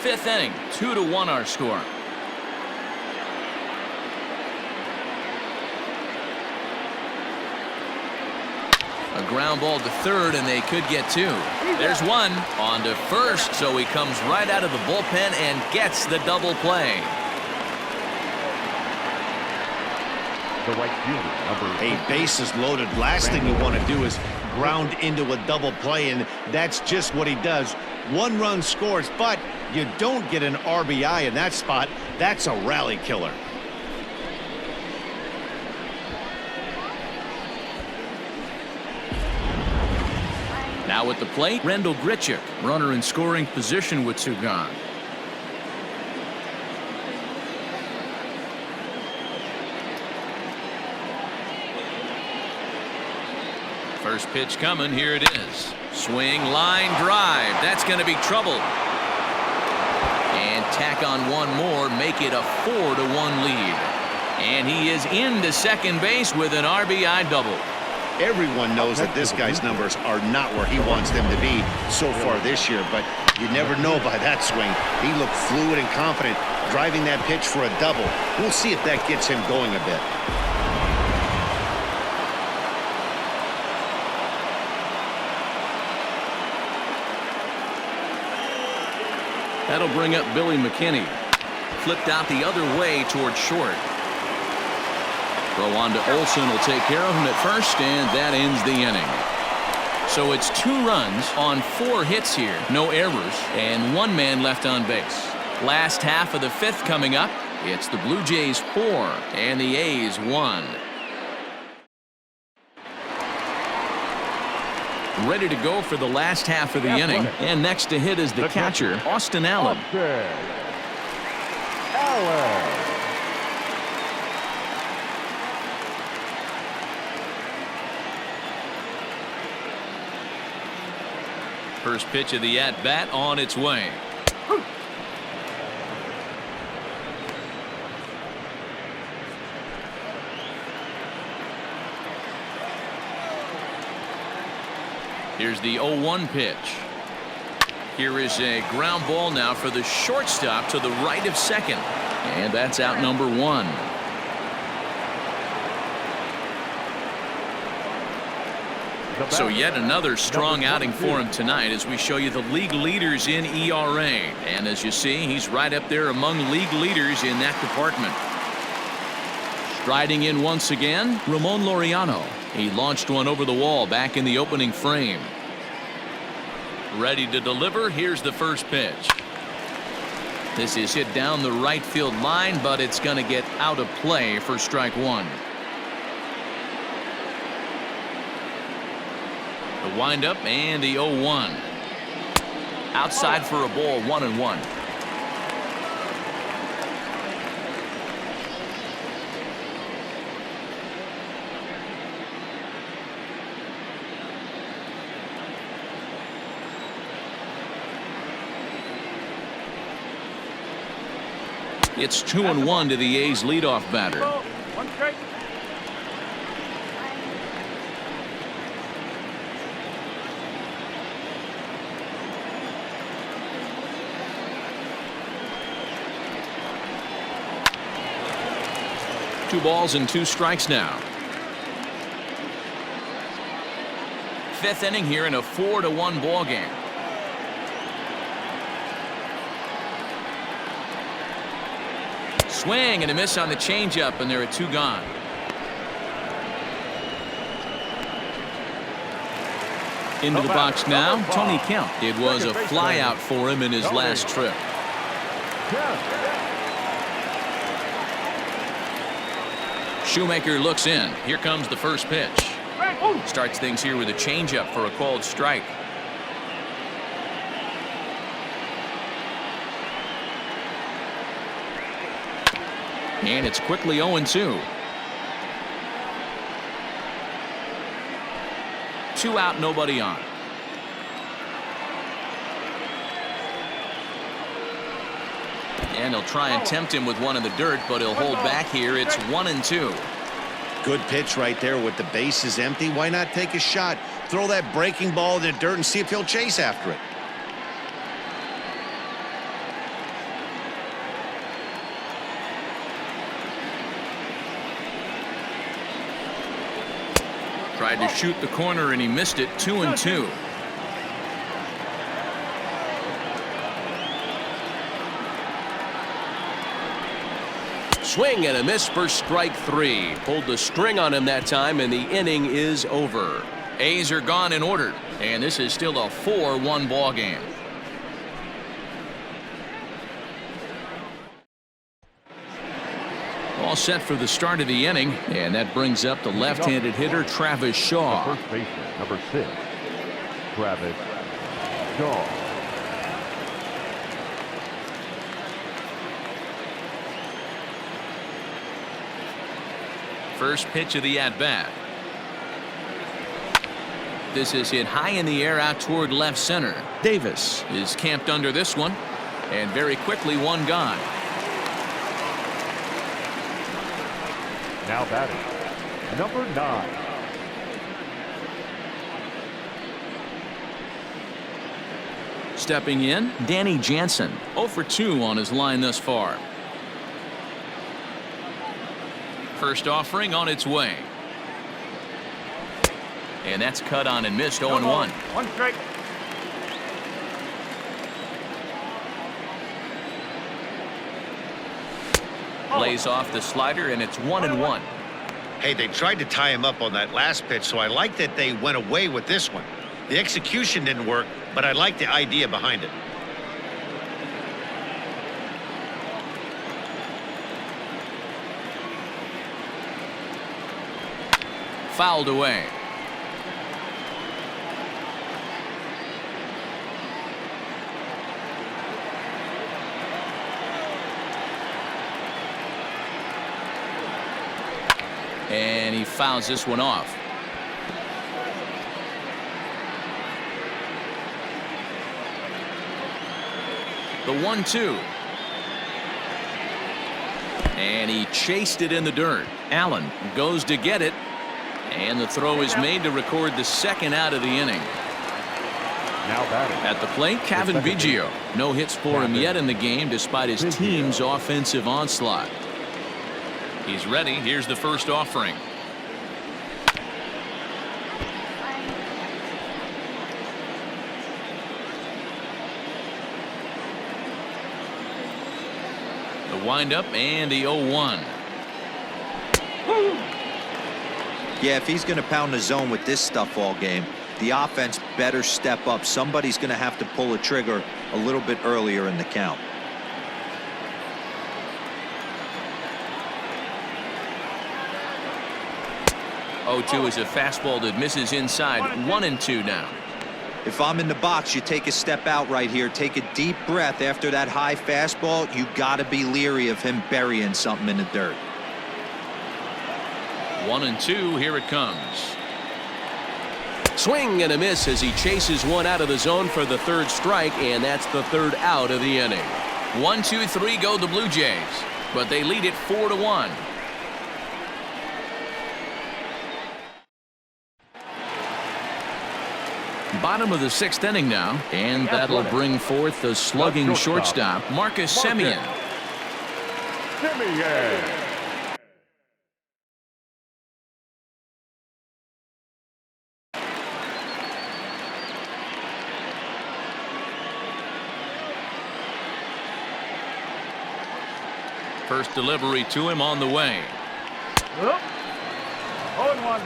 Fifth inning, 2-1 our score. A ground ball to third, and they could get two. There's one on to first, so he comes right out of the bullpen and gets the double play. The right fielder, number Hey, bases loaded. Last thing you want to do is ground into a double play, and that's just what he does. One run scores, but you don't get an RBI in that spot. That's a rally killer. Now at the plate, Rendell Grichuk, runner in scoring position with two gone. First pitch coming. Here it is. Swing, line drive. That's going to be trouble. And tack on one more, make it a 4-1 lead. And he is into second base with an RBI double. Everyone knows that this guy's numbers are not where he wants them to be so far this year, but you never know by that swing. He looked fluid and confident, driving that pitch for a double. We'll see if that gets him going a bit. That'll bring up Billy McKinney. Flipped out the other way towards short. Throw on to Olsen will take care of him at first, and that ends the inning. So it's 2 runs on 4 hits here, no errors, and 1 man left on base. Last half of the 5th coming up. It's the Blue Jays 4 and the A's 1. Ready to go for the last half of the inning, and next to hit is the catcher, Austin Allen. First pitch of the at-bat on its way. Here's the 0-1 pitch. Here is a ground ball now for the shortstop to the right of second. And that's out number 1. So yet another strong outing for him tonight as we show you the league leaders in ERA. And as you see, he's right up there among league leaders in that department. Striding in once again, Ramon Laureano. He launched one over the wall back in the opening frame. Ready to deliver. Here's the first pitch. This is hit down the right field line, but it's going to get out of play for strike 1. The windup and the 0-1. Outside for a ball, 1-1. It's 2-1 to the A's leadoff batter. 1 strike. Two balls and 2 strikes now. 5th inning here in a 4-1 ball game. Swing and a miss on the changeup, and there are 2 gone. Into the box now, Tony Kemp. It was a flyout for him in his last trip. Shoemaker looks in. Here comes the first pitch. Starts things here with a changeup for a called strike. And it's quickly 0-2. 2 out, nobody on. And he'll try and tempt him with one in the dirt, but he'll hold back here. It's 1-2. Good pitch right there with the bases empty. Why not take a shot? Throw that breaking ball in the dirt and see if he'll chase after it. Tried to shoot the corner and he missed it. 2-2. Swing and a miss for strike 3. Pulled the string on him that time, and the inning is over. A's are gone in order, and this is still a 4-1 ball game. All set for the start of the inning, and that brings up the left-handed hitter Travis Shaw. First baseman, number 6, Travis Shaw. First pitch of the at-bat. This is hit high in the air out toward left center. Davis is camped under this one, and very quickly 1 gone. Now batting, number 9. Stepping in, Danny Jansen. 0 for 2 on his line thus far. First offering on its way. And that's cut on and missed. 0-1. 1 strike. Lays off the slider, and it's 1-1. Hey, they tried to tie him up on that last pitch, so I like that they went away with this one. The execution didn't work, but I like the idea behind it. Fouled away. And he fouls this one off. The 1-2. And he chased it in the dirt. Allen goes to get it. And the throw is made to record the second out of the inning. Now batting. At the plate, Gaviglio. No hits for him yet in the game despite his team's offensive onslaught. He's ready. Here's the first offering. The windup and the 0-1. Yeah, if he's going to pound the zone with this stuff all game, the offense better step up. Somebody's going to have to pull a trigger a little bit earlier in the count. Oh-2 is a fastball that misses inside. 1-2 now. If I'm in the box, you take a step out right here. Take a deep breath after that high fastball. You got to be leery of him burying something in the dirt. 1-2. Here it comes. Swing and a miss as he chases one out of the zone for the third strike, and that's the third out of the inning. 1-2-3 go the Blue Jays, but they lead it 4-1. Bottom of the 6th inning now, and that'll bring forth the slugging shortstop, Marcus Semien. First delivery to him on the way. 0-1.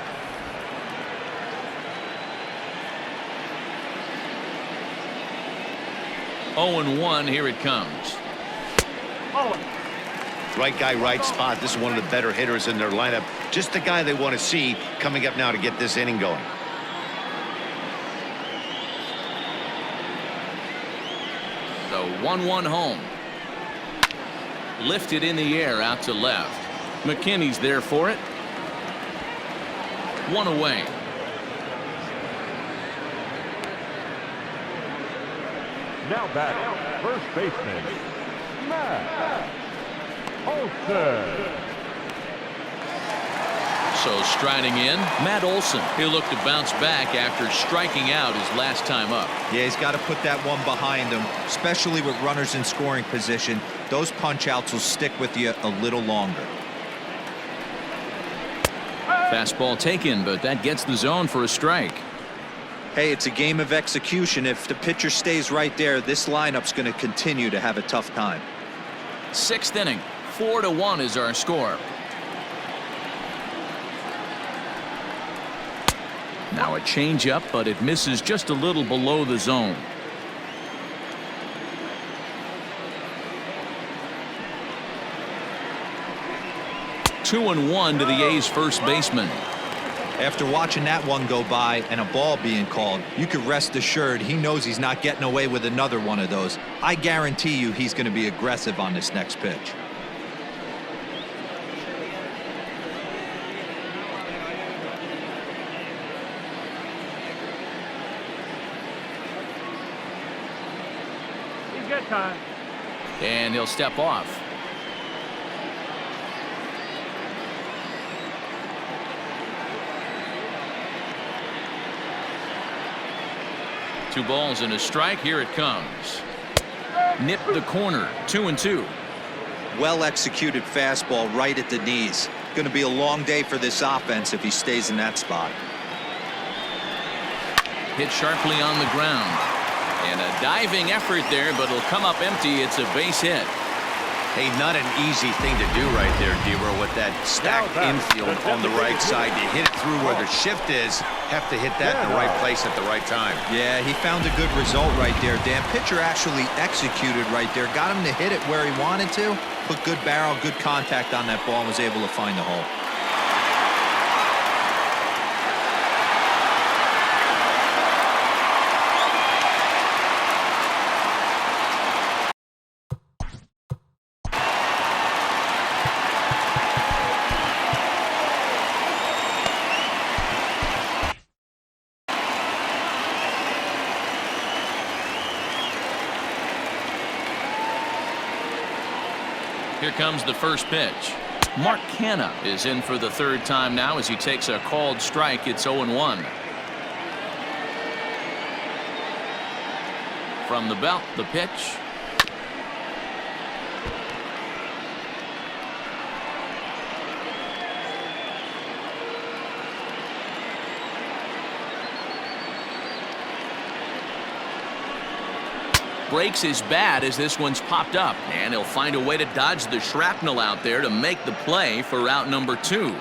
0-1, here it comes. Right guy, right spot. This is one of the better hitters in their lineup. Just the guy they want to see coming up now to get this inning going. The 1-1 home. Lifted in the air out to left. McKinney's there for it. One away. Now back, first baseman, Matt Olson. So striding in, Matt Olson. He'll look to bounce back after striking out his last time up. Yeah, he's got to put that one behind him, especially with runners in scoring position. Those punch outs will stick with you a little longer. Fastball taken, but that gets the zone for a strike. Hey, it's a game of execution. If the pitcher stays right there, this lineup's going to continue to have a tough time. Sixth inning, 4-1 is our score. Now a changeup, but it misses just a little below the zone. 2-1 to the A's first baseman. After watching that one go by and a ball being called, you could rest assured he knows he's not getting away with another one of those. I guarantee you he's going to be aggressive on this next pitch. He's got time. And he'll step off. Two balls and a strike. Here it comes. Nip the corner. 2-2. Well executed fastball right at the knees. Going to be a long day for this offense if he stays in that spot. Hit sharply on the ground. And a diving effort there, but it'll come up empty. It's a base hit. Hey, not an easy thing to do right there, Dero, with that stacked infield on the right side. You hit it through where the shift is, have to hit that in the right place at the right time. Yeah, he found a good result right there, Dan. Pitcher actually executed right there. Got him to hit it where he wanted to. Put good barrel, good contact on that ball, and was able to find the hole. Here comes the first pitch. Mark Canha is in for the third time now as he takes a called strike. It's 0-1. From the belt, the pitch. Breaks his bat as this one's popped up, and he'll find a way to dodge the shrapnel out there to make the play for out number 2. The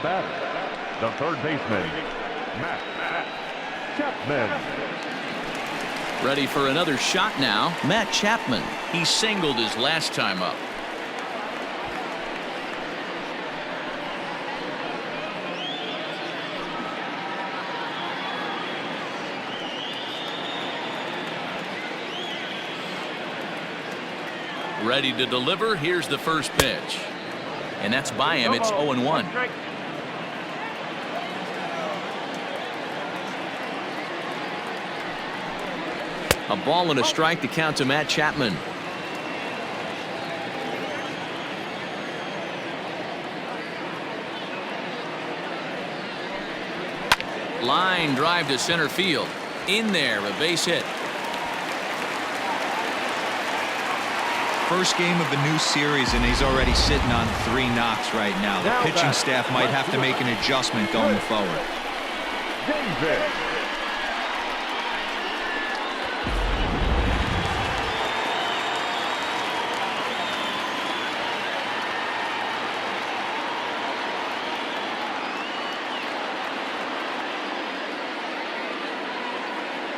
batter, the third baseman, Matt Chapman. Ready for another shot now. Matt Chapman. He singled his last time up. Ready to deliver. Here's the first pitch. And that's by him. It's 0-1. A ball and a strike to count to Matt Chapman. Line drive to center field. In there, a base hit. First game of a new series, and he's already sitting on 3 knocks right now. The pitching staff might have to make an adjustment going forward. David.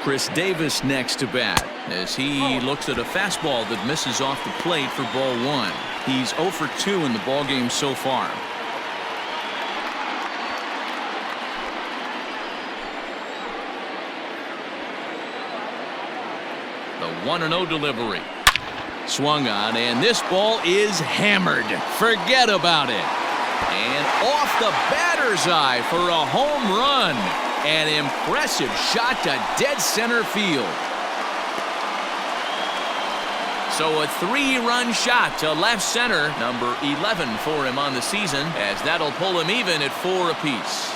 Chris Davis next to bat as he looks at a fastball that misses off the plate for ball one. He's 0 for 2 in the ballgame so far. The 1-0 delivery. Swung on, and this ball is hammered. Forget about it. And off the batter's eye for a home run. An impressive shot to dead center field. So a 3-run shot to left center, number 11 for him on the season, as that'll pull him even at 4 apiece.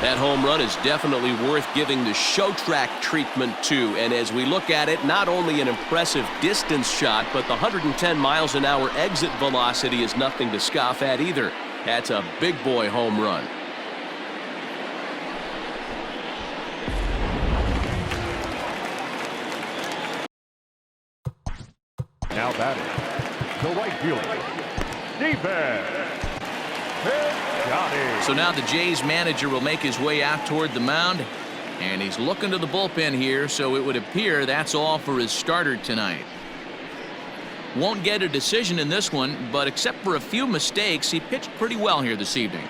That home run is definitely worth giving the show track treatment to. And as we look at it, not only an impressive distance shot, but the 110 miles an hour exit velocity is nothing to scoff at either. That's a big boy home run. Now batting, the right fielder, defense. So now the Jays manager will make his way out toward the mound, and he's looking to the bullpen here, so it would appear that's all for his starter tonight. Won't get a decision in this one, but except for a few mistakes, he pitched pretty well here this evening.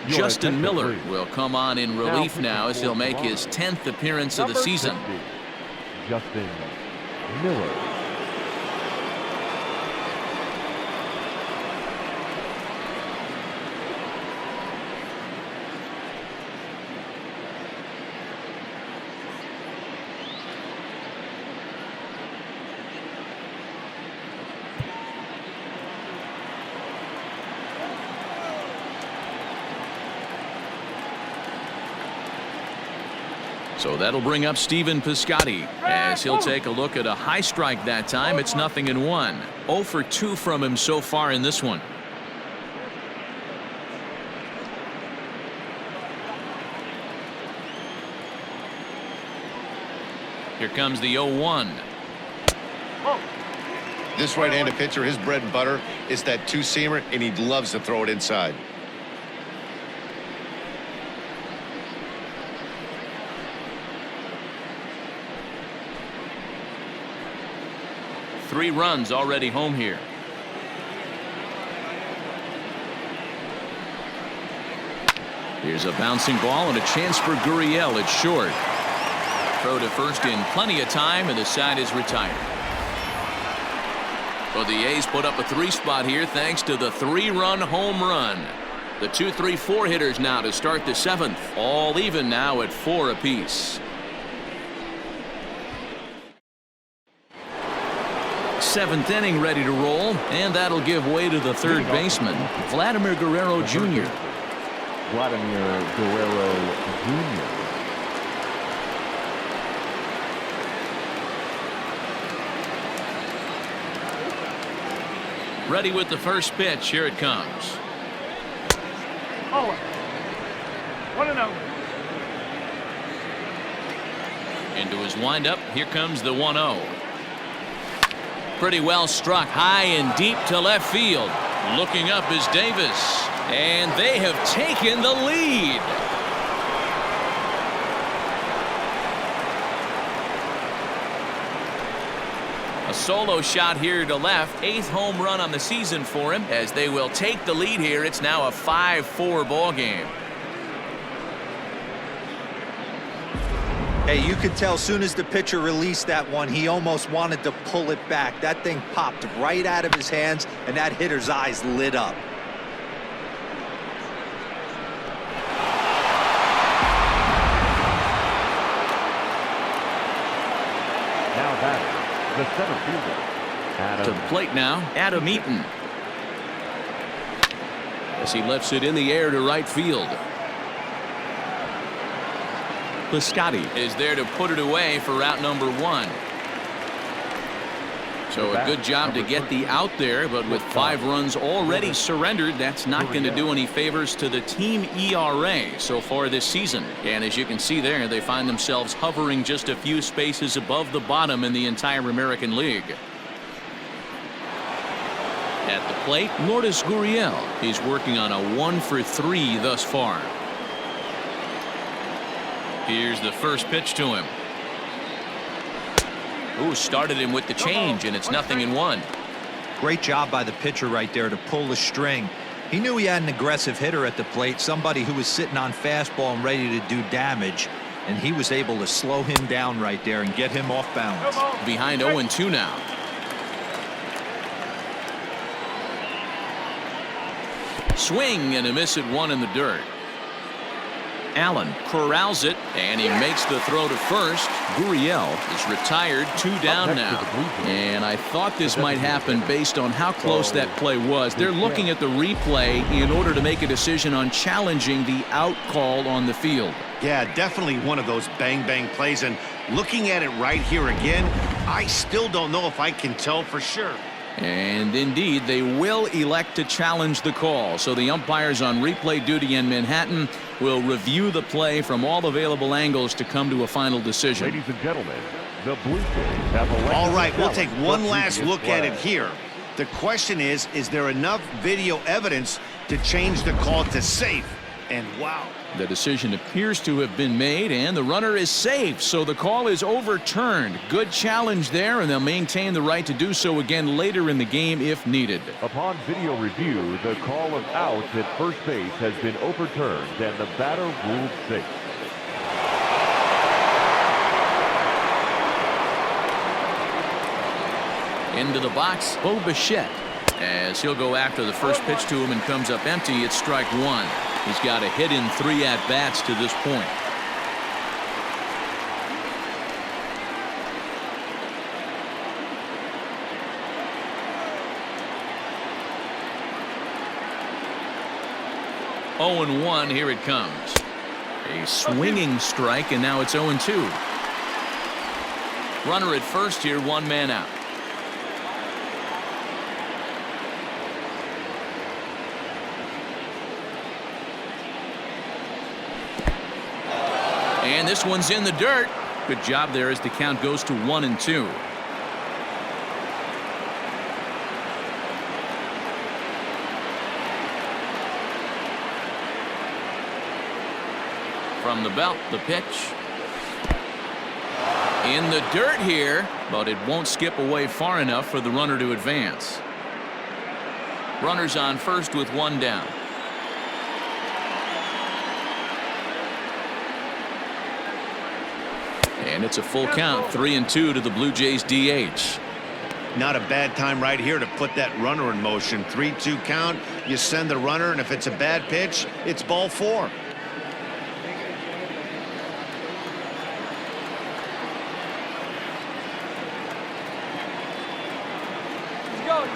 Justin Miller will come on in relief now as he'll make his 10th appearance of the season. Justin Miller. So that'll bring up Stephen Piscotty as he'll take a look at a high strike that time. It's 0-1. 0 for 2 from him so far in this one. Here comes the 0-1. This right-handed pitcher, his bread and butter is that two-seamer, and he loves to throw it inside. Three runs already home here. Here's a bouncing ball and a chance for Gurriel. It's short. Throw to first in plenty of time, and the side is retired. Well, the A's put up a 3 spot here thanks to the 3-run home run. The 2, 3, 4 hitters now to start the 7th. All even now at 4 apiece. 7th inning ready to roll, and that'll give way to the third baseman, Vladimir Guerrero Jr. Vladimir Guerrero Jr. Ready with the first pitch. Here it comes. Oh, 1-0. Into his windup. Here comes the 1-0. Pretty well struck high and deep to left field. Looking up is Davis, and they have taken the lead. A solo shot here to left. 8th home run on the season for him as they will take the lead here. It's now a 5-4 ball game. Hey, you could tell as soon as the pitcher released that one, he almost wanted to pull it back. That thing popped right out of his hands, and that hitter's eyes lit up. Now back, the center fielder. To the plate now, Adam Eaton. As he lifts it in the air to right field. Piscotty is there to put it away for route number 1. So a good job to get the out there, but with 5 runs already surrendered, that's not going to do any favors to the team ERA so far this season. And as you can see there, they find themselves hovering just a few spaces above the bottom in the entire American League. At the plate, Lourdes Gurriel. He's working on a 1-for-3 thus far. Here's the first pitch to him. Ooh, started him with the change, and it's 0-1. Great job by the pitcher right there to pull the string. He knew he had an aggressive hitter at the plate, somebody who was sitting on fastball and ready to do damage, and he was able to slow him down right there and get him off balance. Behind 0-2 now. Swing and a miss at 1 in the dirt. Allen corrals it, and he makes the throw to first. Gurriel is retired, 2 down now. And I thought this might happen based on how close that play was. They're looking at the replay in order to make a decision on challenging the out call on the field. Yeah, definitely one of those bang-bang plays. And looking at it right here again, I still don't know if I can tell for sure. And indeed, they will elect to challenge the call. So the umpires on replay duty in Manhattan will review the play from all available angles to come to a final decision. Ladies and gentlemen, the Blue Jays have elected. All right, we'll take one last look at it here. The question is there enough video evidence to change the call to safe? And wow. The decision appears to have been made, and the runner is safe, so the call is overturned. Good challenge there, and they'll maintain the right to do so again later in the game if needed. Upon video review, the call of outs at first base has been overturned, and the batter ruled safe. Into the box, Bo Bichette, as he'll go after the first pitch to him and comes up empty. It's strike 1. He's got a hit in 3 at-bats to this point. Oh and 1, here it comes. A swinging strike, and now it's 0-2. Runner at first here, 1 man out. And this one's in the dirt. Good job there as the count goes to 1-2. From the belt, the pitch. In the dirt here, but it won't skip away far enough for the runner to advance. Runners on first with 1 down. And it's a full count, 3-2 to the Blue Jays DH. Not a bad time right here to put that runner in motion. 3-2 count, you send the runner, and if it's a bad pitch, it's ball 4.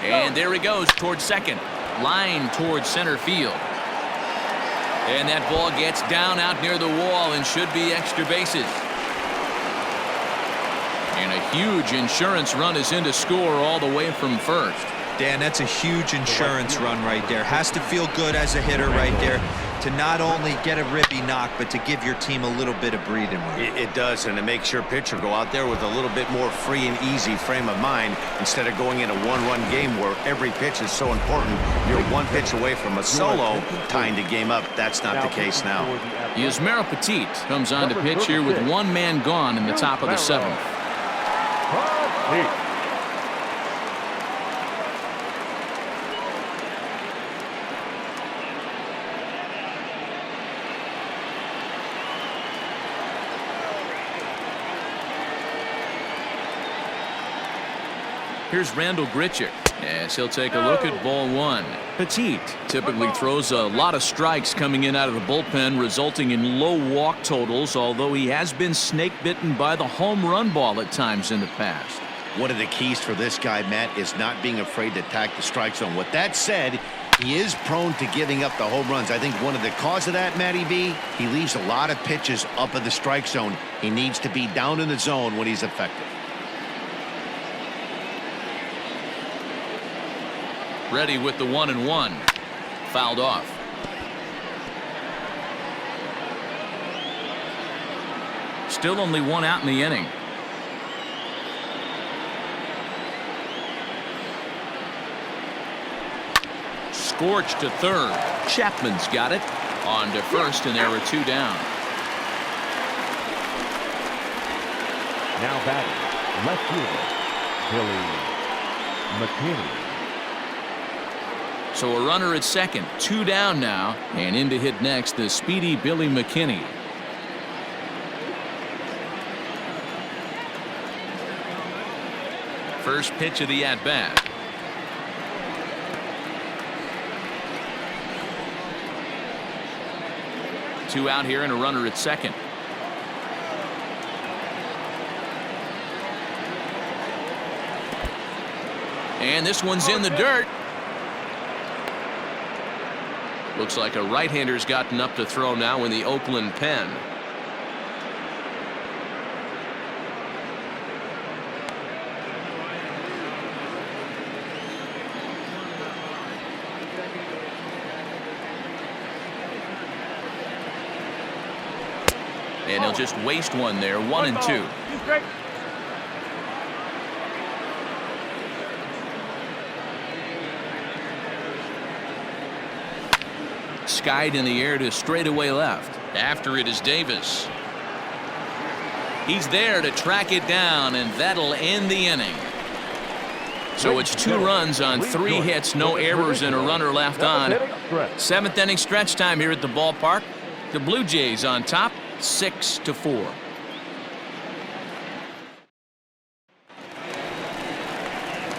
And there he goes towards second. Line towards center field. And that ball gets down out near the wall and should be extra bases. And a huge insurance run is in to score all the way from first. Dan, that's a huge insurance run right there. Has to feel good as a hitter right there to not only get a ribby knock, but to give your team a little bit of breathing room. It does, and it makes your pitcher go out there with a little bit more free and easy frame of mind instead of going in a 1-run game where every pitch is so important. You're 1 pitch away from a solo, tying the game up. That's not the case now. Yusmeiro Petit comes on to pitch here with 1 man gone in the top of the 7th. Here's Randall Grichuk as he'll take a look at ball 1. Petit typically throws a lot of strikes coming in out of the bullpen, resulting in low walk totals, although he has been snake bitten by the home run ball at times in the past. One of the keys for this guy, Matt, is not being afraid to attack the strike zone. With that said, he is prone to giving up the home runs. I think one of the cause of that, Matty B, he leaves a lot of pitches up in the strike zone. He needs to be down in the zone when he's effective. Ready with the 1-1. Fouled off. Still only one out in the inning. Scorched to third. Chapman's got it. On to first, and there were 2 down. Now batting, left fielder, Billy McKinney. So a runner at second, 2 down now, and in to hit next, the speedy Billy McKinney. First pitch of the at-bat. Two out here and a runner at second. And this one's in the dirt. Looks like a right-hander's gotten up to throw now in the Oakland pen. And he'll just waste one there. 1-2. Skied in the air to straightaway left. After it is Davis. He's there to track it down, and that'll end the inning. So it's 2 runs on 3 hits, no errors, and a runner left on. 7th inning stretch time here at the ballpark. The Blue Jays on top, 6-4.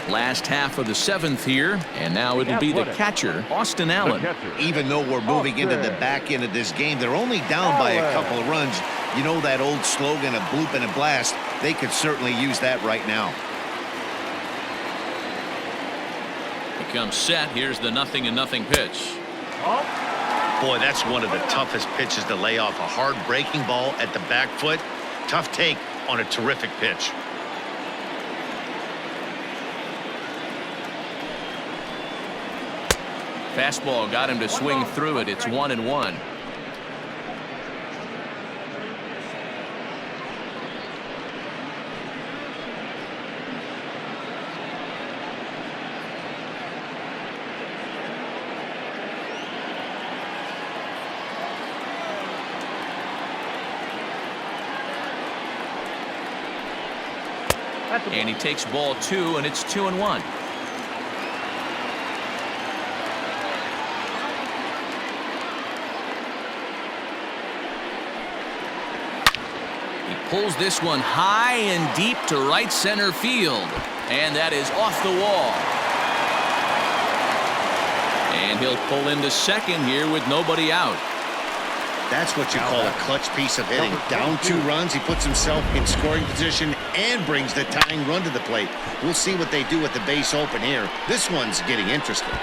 Last half of the 7th here, and now it'll be the catcher, Austin Allen. Even though we're moving into the back end of this game, they're only down by a couple of runs. You know that old slogan, a bloop and a blast? They could certainly use that right now. He comes set. Here's the 0-0 pitch. Boy, that's one of the toughest pitches to lay off. A hard breaking ball at the back foot. Tough take on a terrific pitch. Fastball got him to swing through it. It's 1-1. And he takes ball 2, and it's 2-1. Pulls this one high and deep to right center field, and that is off the wall. And he'll pull into second here with nobody out. That's what you call a clutch piece of hitting. Down 2 runs, he puts himself in scoring position and brings the tying run to the plate. We'll see what they do with the base open here. This one's getting interesting.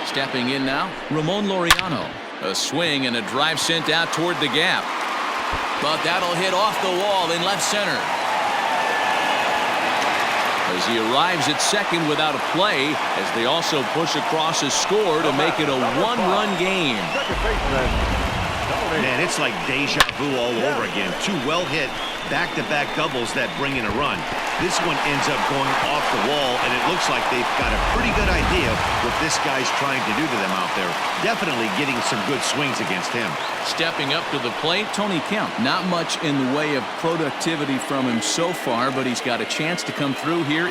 Stepping in now, Ramon Laureano. A swing and a drive sent out toward the gap. But that'll hit off the wall in left center. As he arrives at second without a play, as they also push across a score to make it a 1-run game. Man, it's like deja vu all over again. 2 well-hit back-to-back doubles that bring in a run. This one ends up going off the wall, and it looks like they've got a pretty good idea what this guy's trying to do to them out there. Definitely getting some good swings against him. Stepping up to the plate, Tony Kemp. Not much in the way of productivity from him so far, but he's got a chance to come through here.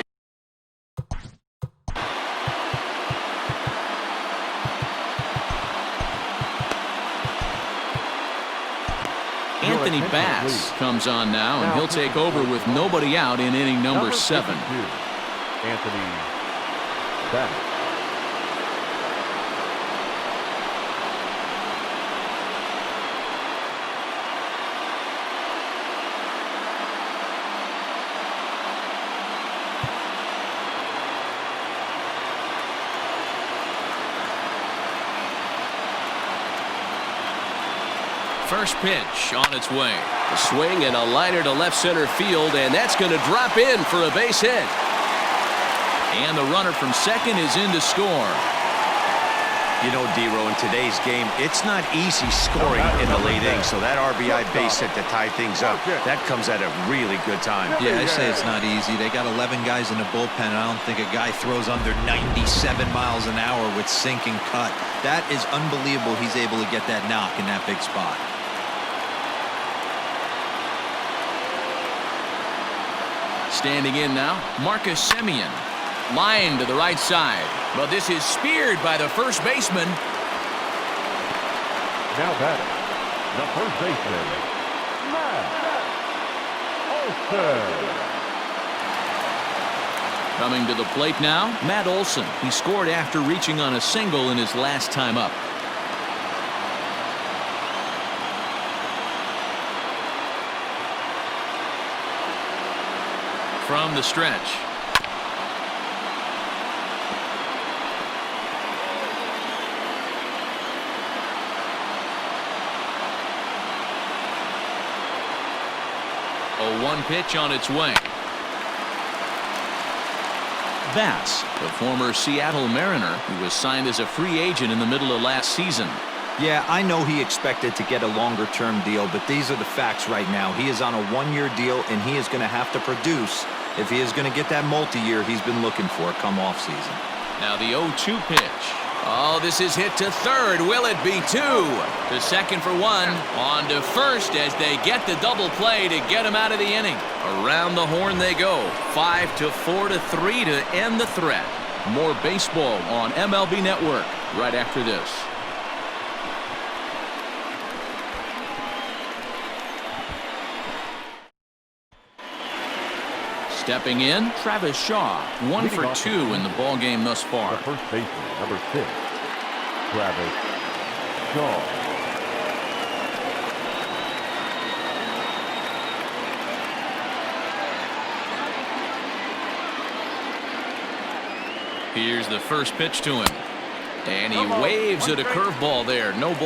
Anthony Bass comes on now, and he'll take over with nobody out in inning number 7. Anthony Bass. First pitch on its way. A swing and a liner to left center field, and that's going to drop in for a base hit. And the runner from second is in to score. You know, D-Row, in today's game, it's not easy scoring in the late innings, so that RBI base hit to tie things up, that comes at a really good time. Yeah, I say it's not easy. They got 11 guys in the bullpen, and I don't think a guy throws under 97 miles an hour with sink and cut. That is unbelievable he's able to get that knock in that big spot. Standing in now, Marcus Semien. Line to the right side, but this is speared by the first baseman. Now batting, the first baseman, Matt Olson. Coming to the plate now, Matt Olson. He scored after reaching on a single in his last time up. From the stretch. A 1 pitch on its way. Bass, the former Seattle Mariner, who was signed as a free agent in the middle of last season. Yeah, I know he expected to get a longer-term deal, but these are the facts right now. He is on a 1-year deal, and he is going to have to produce if he is going to get that multi-year he's been looking for come off-season. Now the 0-2 pitch. Oh, this is hit to third. Will it be 2? To second for 1. On to first as they get the double play to get him out of the inning. Around the horn they go. 5-4 to 3 to end the threat. More baseball on MLB Network right after this. Stepping in, Travis Shaw. 1 for 2 in the ball game thus far. The first baseman, number 6, Travis Shaw. Here's the first pitch to him. And he waves at a curveball there. No ball.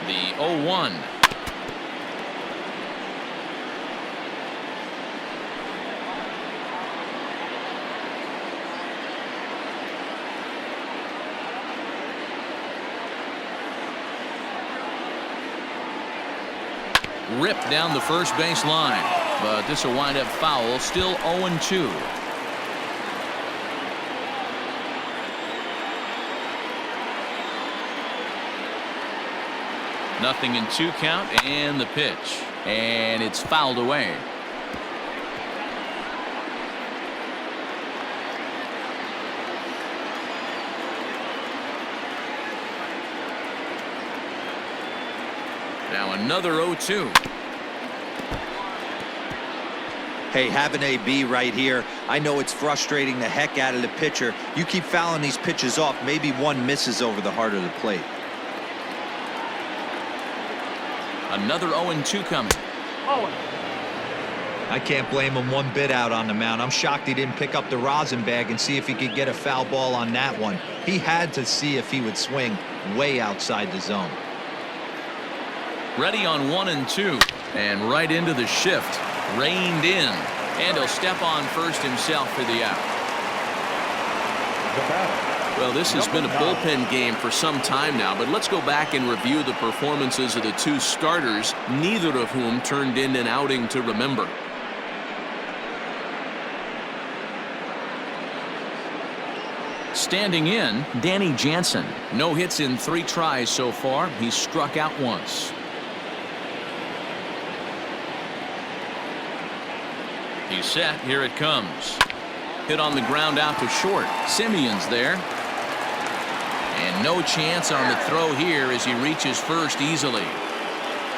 The 0-1. Ripped down the first base line, but this will wind up foul. Still 0-2. Nothing in 2 count, and the pitch, and it's fouled away. Now another 0-2. Hey, have an AB right here. I know it's frustrating the heck out of the pitcher. You keep fouling these pitches off, maybe one misses over the heart of the plate. Another 0-2 coming. I can't blame him one bit out on the mound. I'm shocked he didn't pick up the rosin bag and see if he could get a foul ball on that one. He had to see if he would swing way outside the zone. Ready on 1-2, and right into the shift. Reined in, and he'll step on first himself for the out. Well, this has been a bullpen game for some time now, but let's go back and review the performances of the 2 starters, neither of whom turned in an outing to remember. Standing in, Danny Jansen. No hits in 3 tries so far. He's struck out once. He's set. Here it comes. Hit on the ground out to short. Semien's there. And no chance on the throw here as he reaches first easily.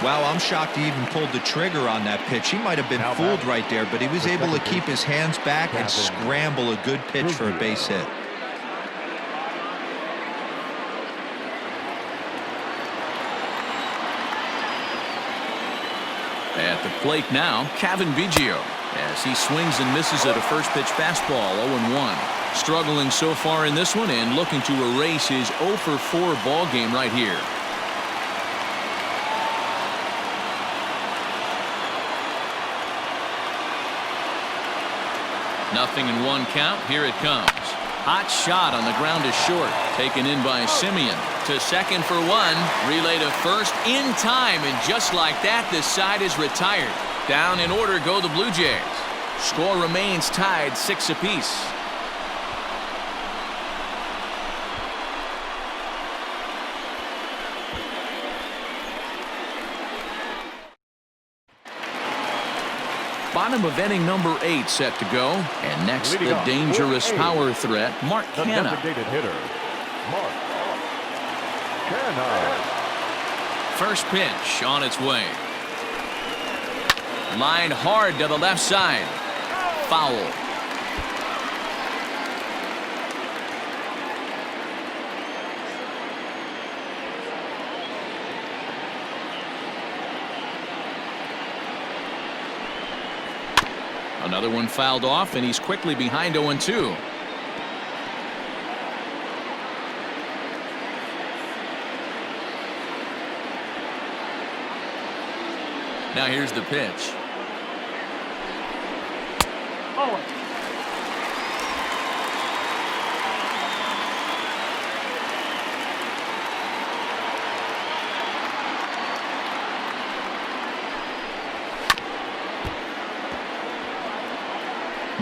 Wow, I'm shocked he even pulled the trigger on that pitch. He might have been fooled right there, but he was able to keep his hands back and scramble a good pitch for a base hit. the plate now, Gaviglio, as he swings and misses at a first pitch fastball, 0-1. Struggling so far in this one and looking to erase his 0 for 4 ball game right here. Nothing in 1 count. Here it comes. Hot shot on the ground is short. Taken in by Semien. To second for 1. Relay to first in time. And just like that, this side is retired. Down in order go the Blue Jays. Score remains tied 6 apiece. Bottom of inning number 8 set to go. And next, the dangerous power threat, Mark Canha. The designated hitter, Mark Canha. First pitch on its way. Line hard to the left side. Foul. Another one fouled off, and he's quickly behind 0-2. Now here's the pitch. Oh.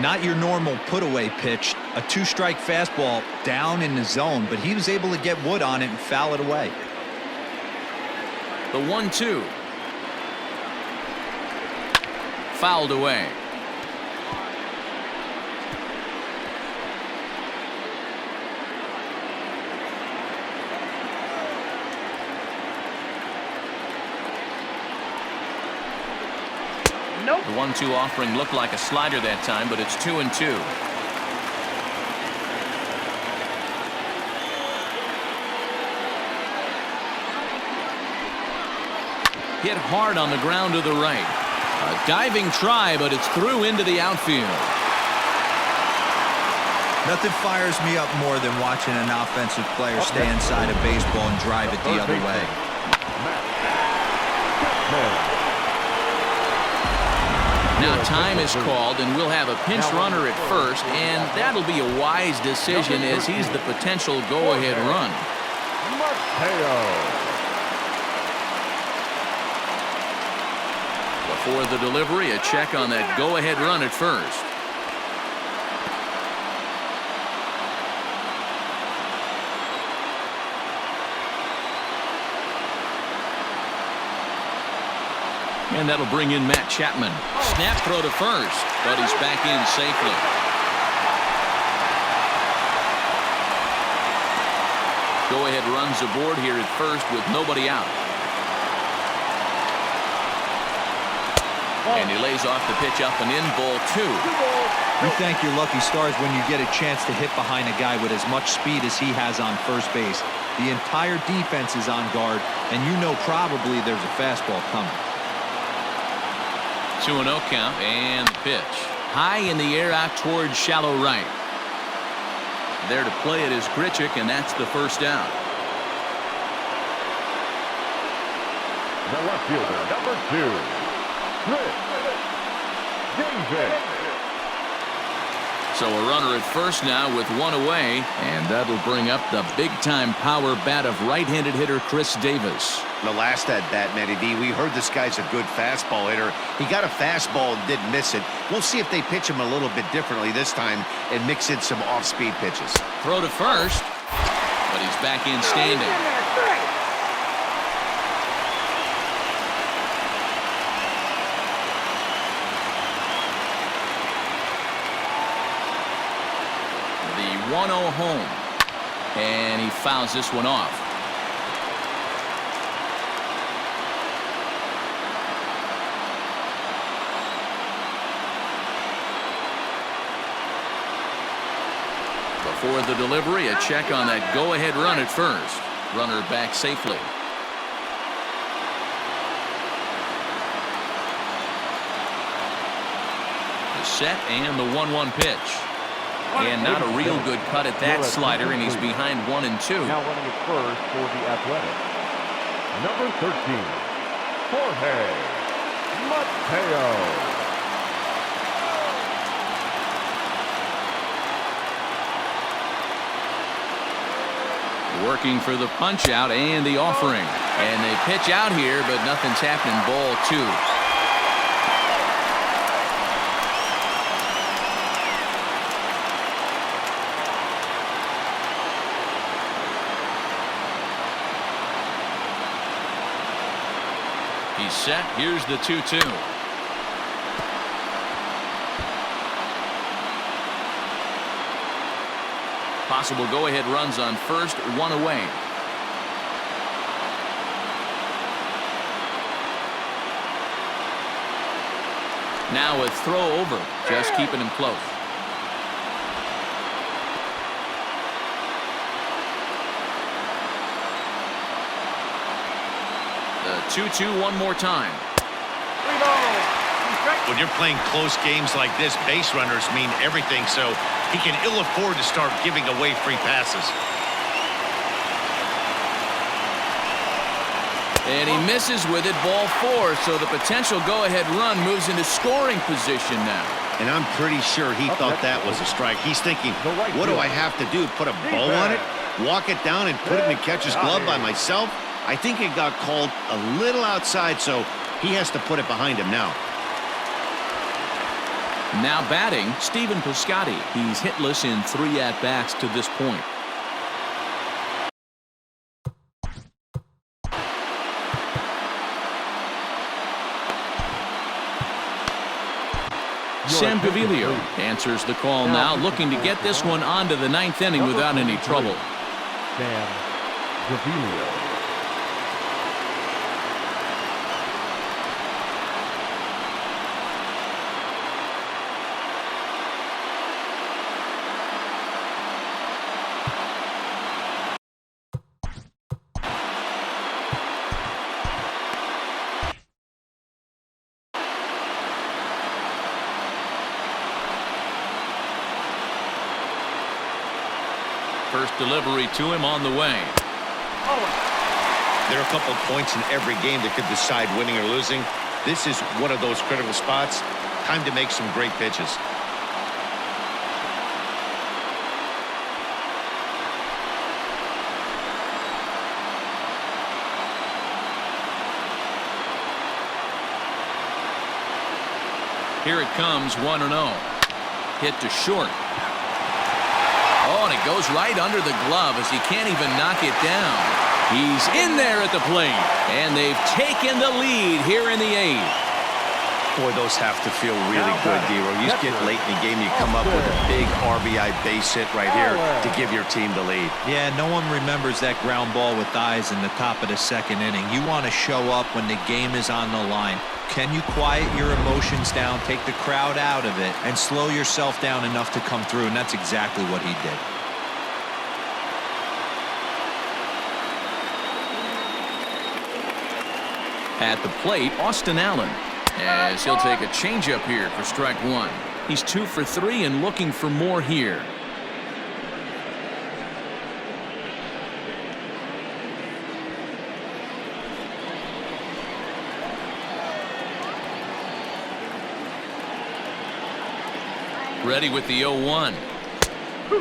Not your normal put-away pitch. A 2-strike fastball down in the zone, but he was able to get wood on it and foul it away. The 1-2. Fouled away. Nope. The 1-2 offering looked like a slider that time, but it's 2-2. Hit hard on the ground to the right. A diving try, but it's through into the outfield. Nothing fires me up more than watching an offensive player stay inside a baseball and drive it the other way. Now time is called, and we'll have a pinch runner at first, and that'll be a wise decision as he's the potential go-ahead run. Before the delivery, a check on that go-ahead run at first. And that'll bring in Matt Chapman. Snap throw to first, but he's back in safely. Go-ahead runs aboard here at first with nobody out. And he lays off the pitch up and in, ball 2. You thank your lucky stars when you get a chance to hit behind a guy with as much speed as he has on first base. The entire defense is on guard, and you know probably there's a fastball coming. 2-0 count, and the pitch. High in the air out towards shallow right. There to play it is Grichuk, and that's the first out. The left fielder, number 2. So a runner at first now with 1 away, and that'll bring up the big-time power bat of right-handed hitter Chris Davis. The last at bat, Matty D, we heard this guy's a good fastball hitter. He got a fastball and didn't miss it. We'll see if they pitch him a little bit differently this time and mix in some off-speed pitches. Throw to first, but he's back in standing. The 1-0 home, and he fouls this one off. Before the delivery, a check on that go-ahead run at first. Runner back safely. set and the 1-1 pitch. And not a real good cut at that slider, and he's behind 1-2. Now running at first for the Athletics, number 13, Jorge Mateo. Working for the punch out and the offering. And they pitch out here, but nothing's happening. Ball 2. He's set. Here's the 2-2. Possible go-ahead runs on first, 1 away. Now a throw over, just keeping him close. The 2-2 one more time. When you're playing close games like this, base runners mean everything, so he can ill afford to start giving away free passes. And he misses with it, ball 4, so the potential go-ahead run moves into scoring position now. And I'm pretty sure he thought that was a strike. He's thinking, what do I have to do? Put a bow on it? Walk it down and put it in the catcher's glove by myself? I think it got called a little outside, so he has to put it behind him now. Now batting, Stephen Piscotty. He's hitless in 3 at-bats to this point. Sam Gaviglio answers the call now, looking to get this one onto the 9th inning without any trouble. Sam Gaviglio. First delivery to him on the way. There are a couple of points in every game that could decide winning or losing. This is one of those critical spots. Time to make some great pitches. Here it comes, 1-0. Hit to short. Oh, and it goes right under the glove as he can't even knock it down. He's in there at the plate, and they've taken the lead here in the 8th. Boy, those have to feel really good, D-Row. You get late in the game, you come up with a big RBI base hit right here to give your team the lead. Yeah, no one remembers that ground ball with eyes in the top of the 2nd inning. You want to show up when the game is on the line. Can you quiet your emotions down, take the crowd out of it, and slow yourself down enough to come through? And that's exactly what he did. At the plate, Austin Allen, as he'll take a changeup here for strike 1. He's 2 for 3 and looking for more here. Ready with the 0-1.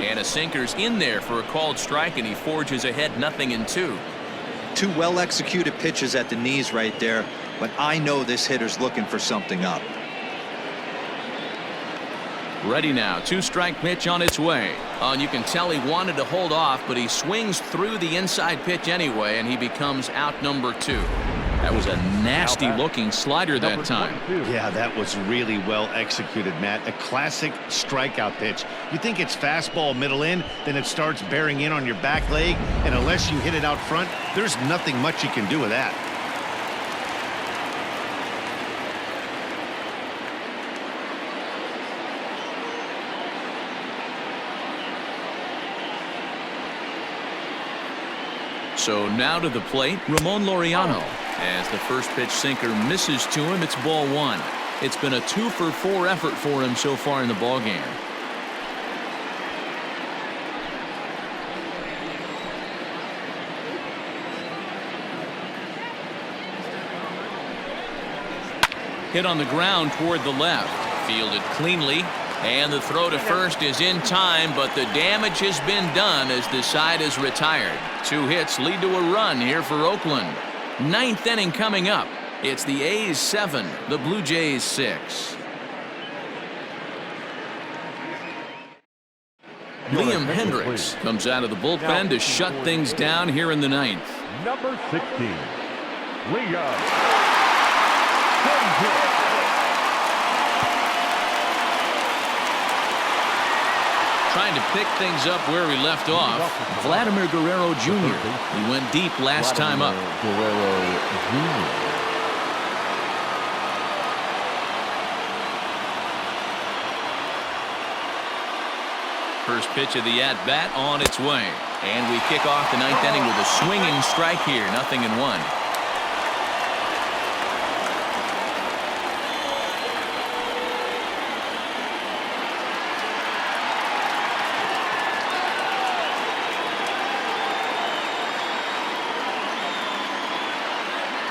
And a sinker's in there for a called strike, and he forges ahead 0-2. 2 well-executed pitches at the knees right there, but I know this hitter's looking for something up. Ready now, 2-strike pitch on its way. And you can tell he wanted to hold off, but he swings through the inside pitch anyway, and he becomes out number 2. That was a nasty-looking slider that time. Yeah, that was really well executed, Matt. A classic strikeout pitch. You think it's fastball middle in, then it starts bearing in on your back leg, and unless you hit it out front, there's nothing much you can do with that. So now to the plate, Ramon Laureano. As the first pitch sinker misses to him, it's ball 1. It's been a 2-for-4 effort for him so far in the ballgame. Hit on the ground toward the left. Fielded cleanly. And the throw to first is in time, but the damage has been done as the side is retired. 2 hits lead to a run here for Oakland. 9th inning coming up. It's the A's 7, the Blue Jays 6. Liam Hendriks comes out of the bullpen to shut things down here in the 9th. Number 16, Liam Hendriks. Trying to pick things up where we left off. Vladimir Guerrero Jr. He went deep last time up. Guerrero Jr. First pitch of the at-bat on its way. And we kick off the 9th inning with a swinging strike here. 0-1.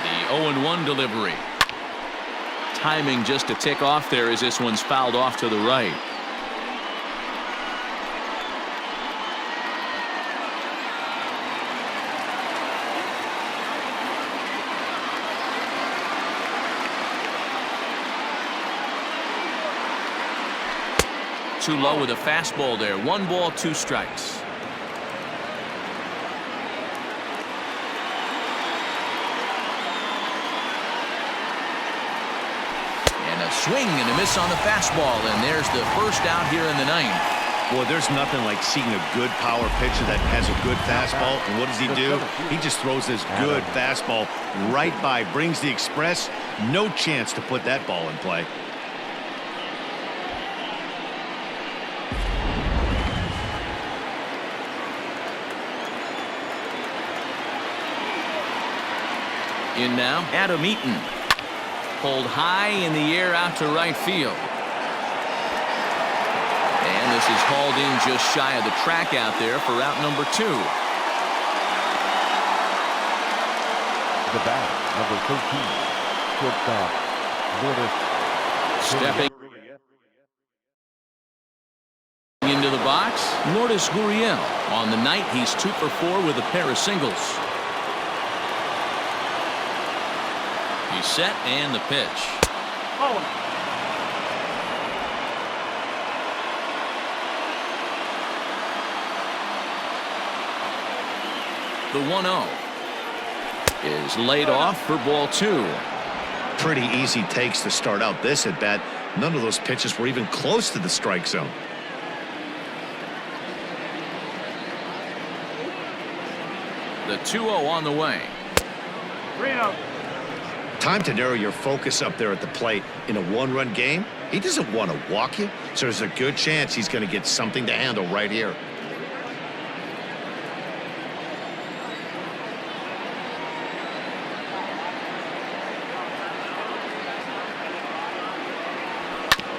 The 0-1 delivery. Timing just a tick off there as this one's fouled off to the right. Too low with a fastball there. 1 ball, 2 strikes. And a swing and a miss on the fastball, and there's the first out here in the 9th. Boy, there's nothing like seeing a good power pitcher that has a good fastball. And what does he do? He just throws this good fastball right by, brings the express. No chance to put that ball in play. In now, Adam Eaton. Pulled high in the air out to right field. And this is hauled in just shy of the track out there for out number 2. The bat, number 13, shortstop, Stepping into the box, Lourdes Gurriel. On the night, he's 2 for 4 with a pair of singles. He's set and the pitch. The 1-0 is laid off for ball 2. Pretty easy takes to start out this at bat. None of those pitches were even close to the strike zone. The 2-0 on the way. Time to narrow your focus up there at the plate. In a 1-run game, he doesn't want to walk you, so there's a good chance he's going to get something to handle right here.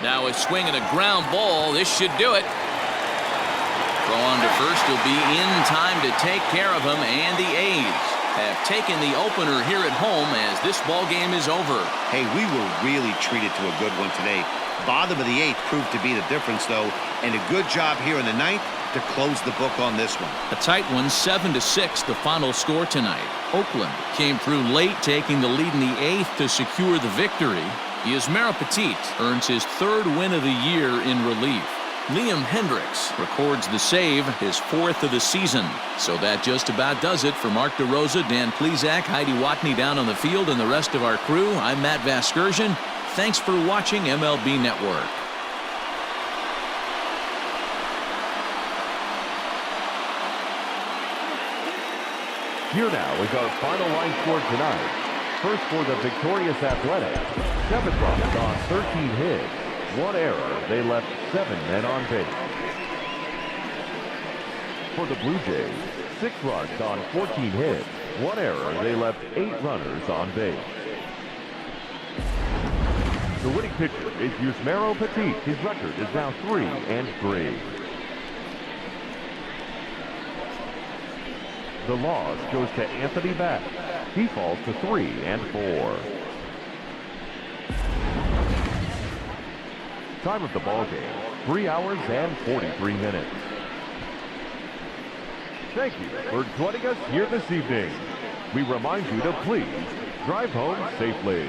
Now a swing and a ground ball. This should do it. Throw on to first will be in time to take care of him, and the A's have taken the opener here at home as this ball game is over. Hey, we were really treated to a good one today. Bottom of the 8th proved to be the difference, though, and a good job here in the 9th to close the book on this one. A tight one, 7-6, the final score tonight. Oakland came through late, taking the lead in the 8th to secure the victory. Yusmeiro Petit earns his 3rd win of the year in relief. Liam Hendriks records the save, his 4th of the season. So that just about does it for Mark DeRosa, Dan Plesac, Heidi Watney down on the field, and the rest of our crew. I'm Matt Vasgersian. Thanks for watching MLB Network. Here now is our final line score tonight. First for the victorious Athletics, 7 runs on 13 hits. 1 error, they left 7 men on base. For the Blue Jays, 6 runs on 14 hits. 1 error, they left 8 runners on base. The winning pitcher is Yusmeiro Petit. His record is now 3-3. The loss goes to Anthony Bass. He falls to 3-4. Time of the ball game, 3 hours and 43 minutes. Thank you for joining us here this evening. We remind you to please drive home safely.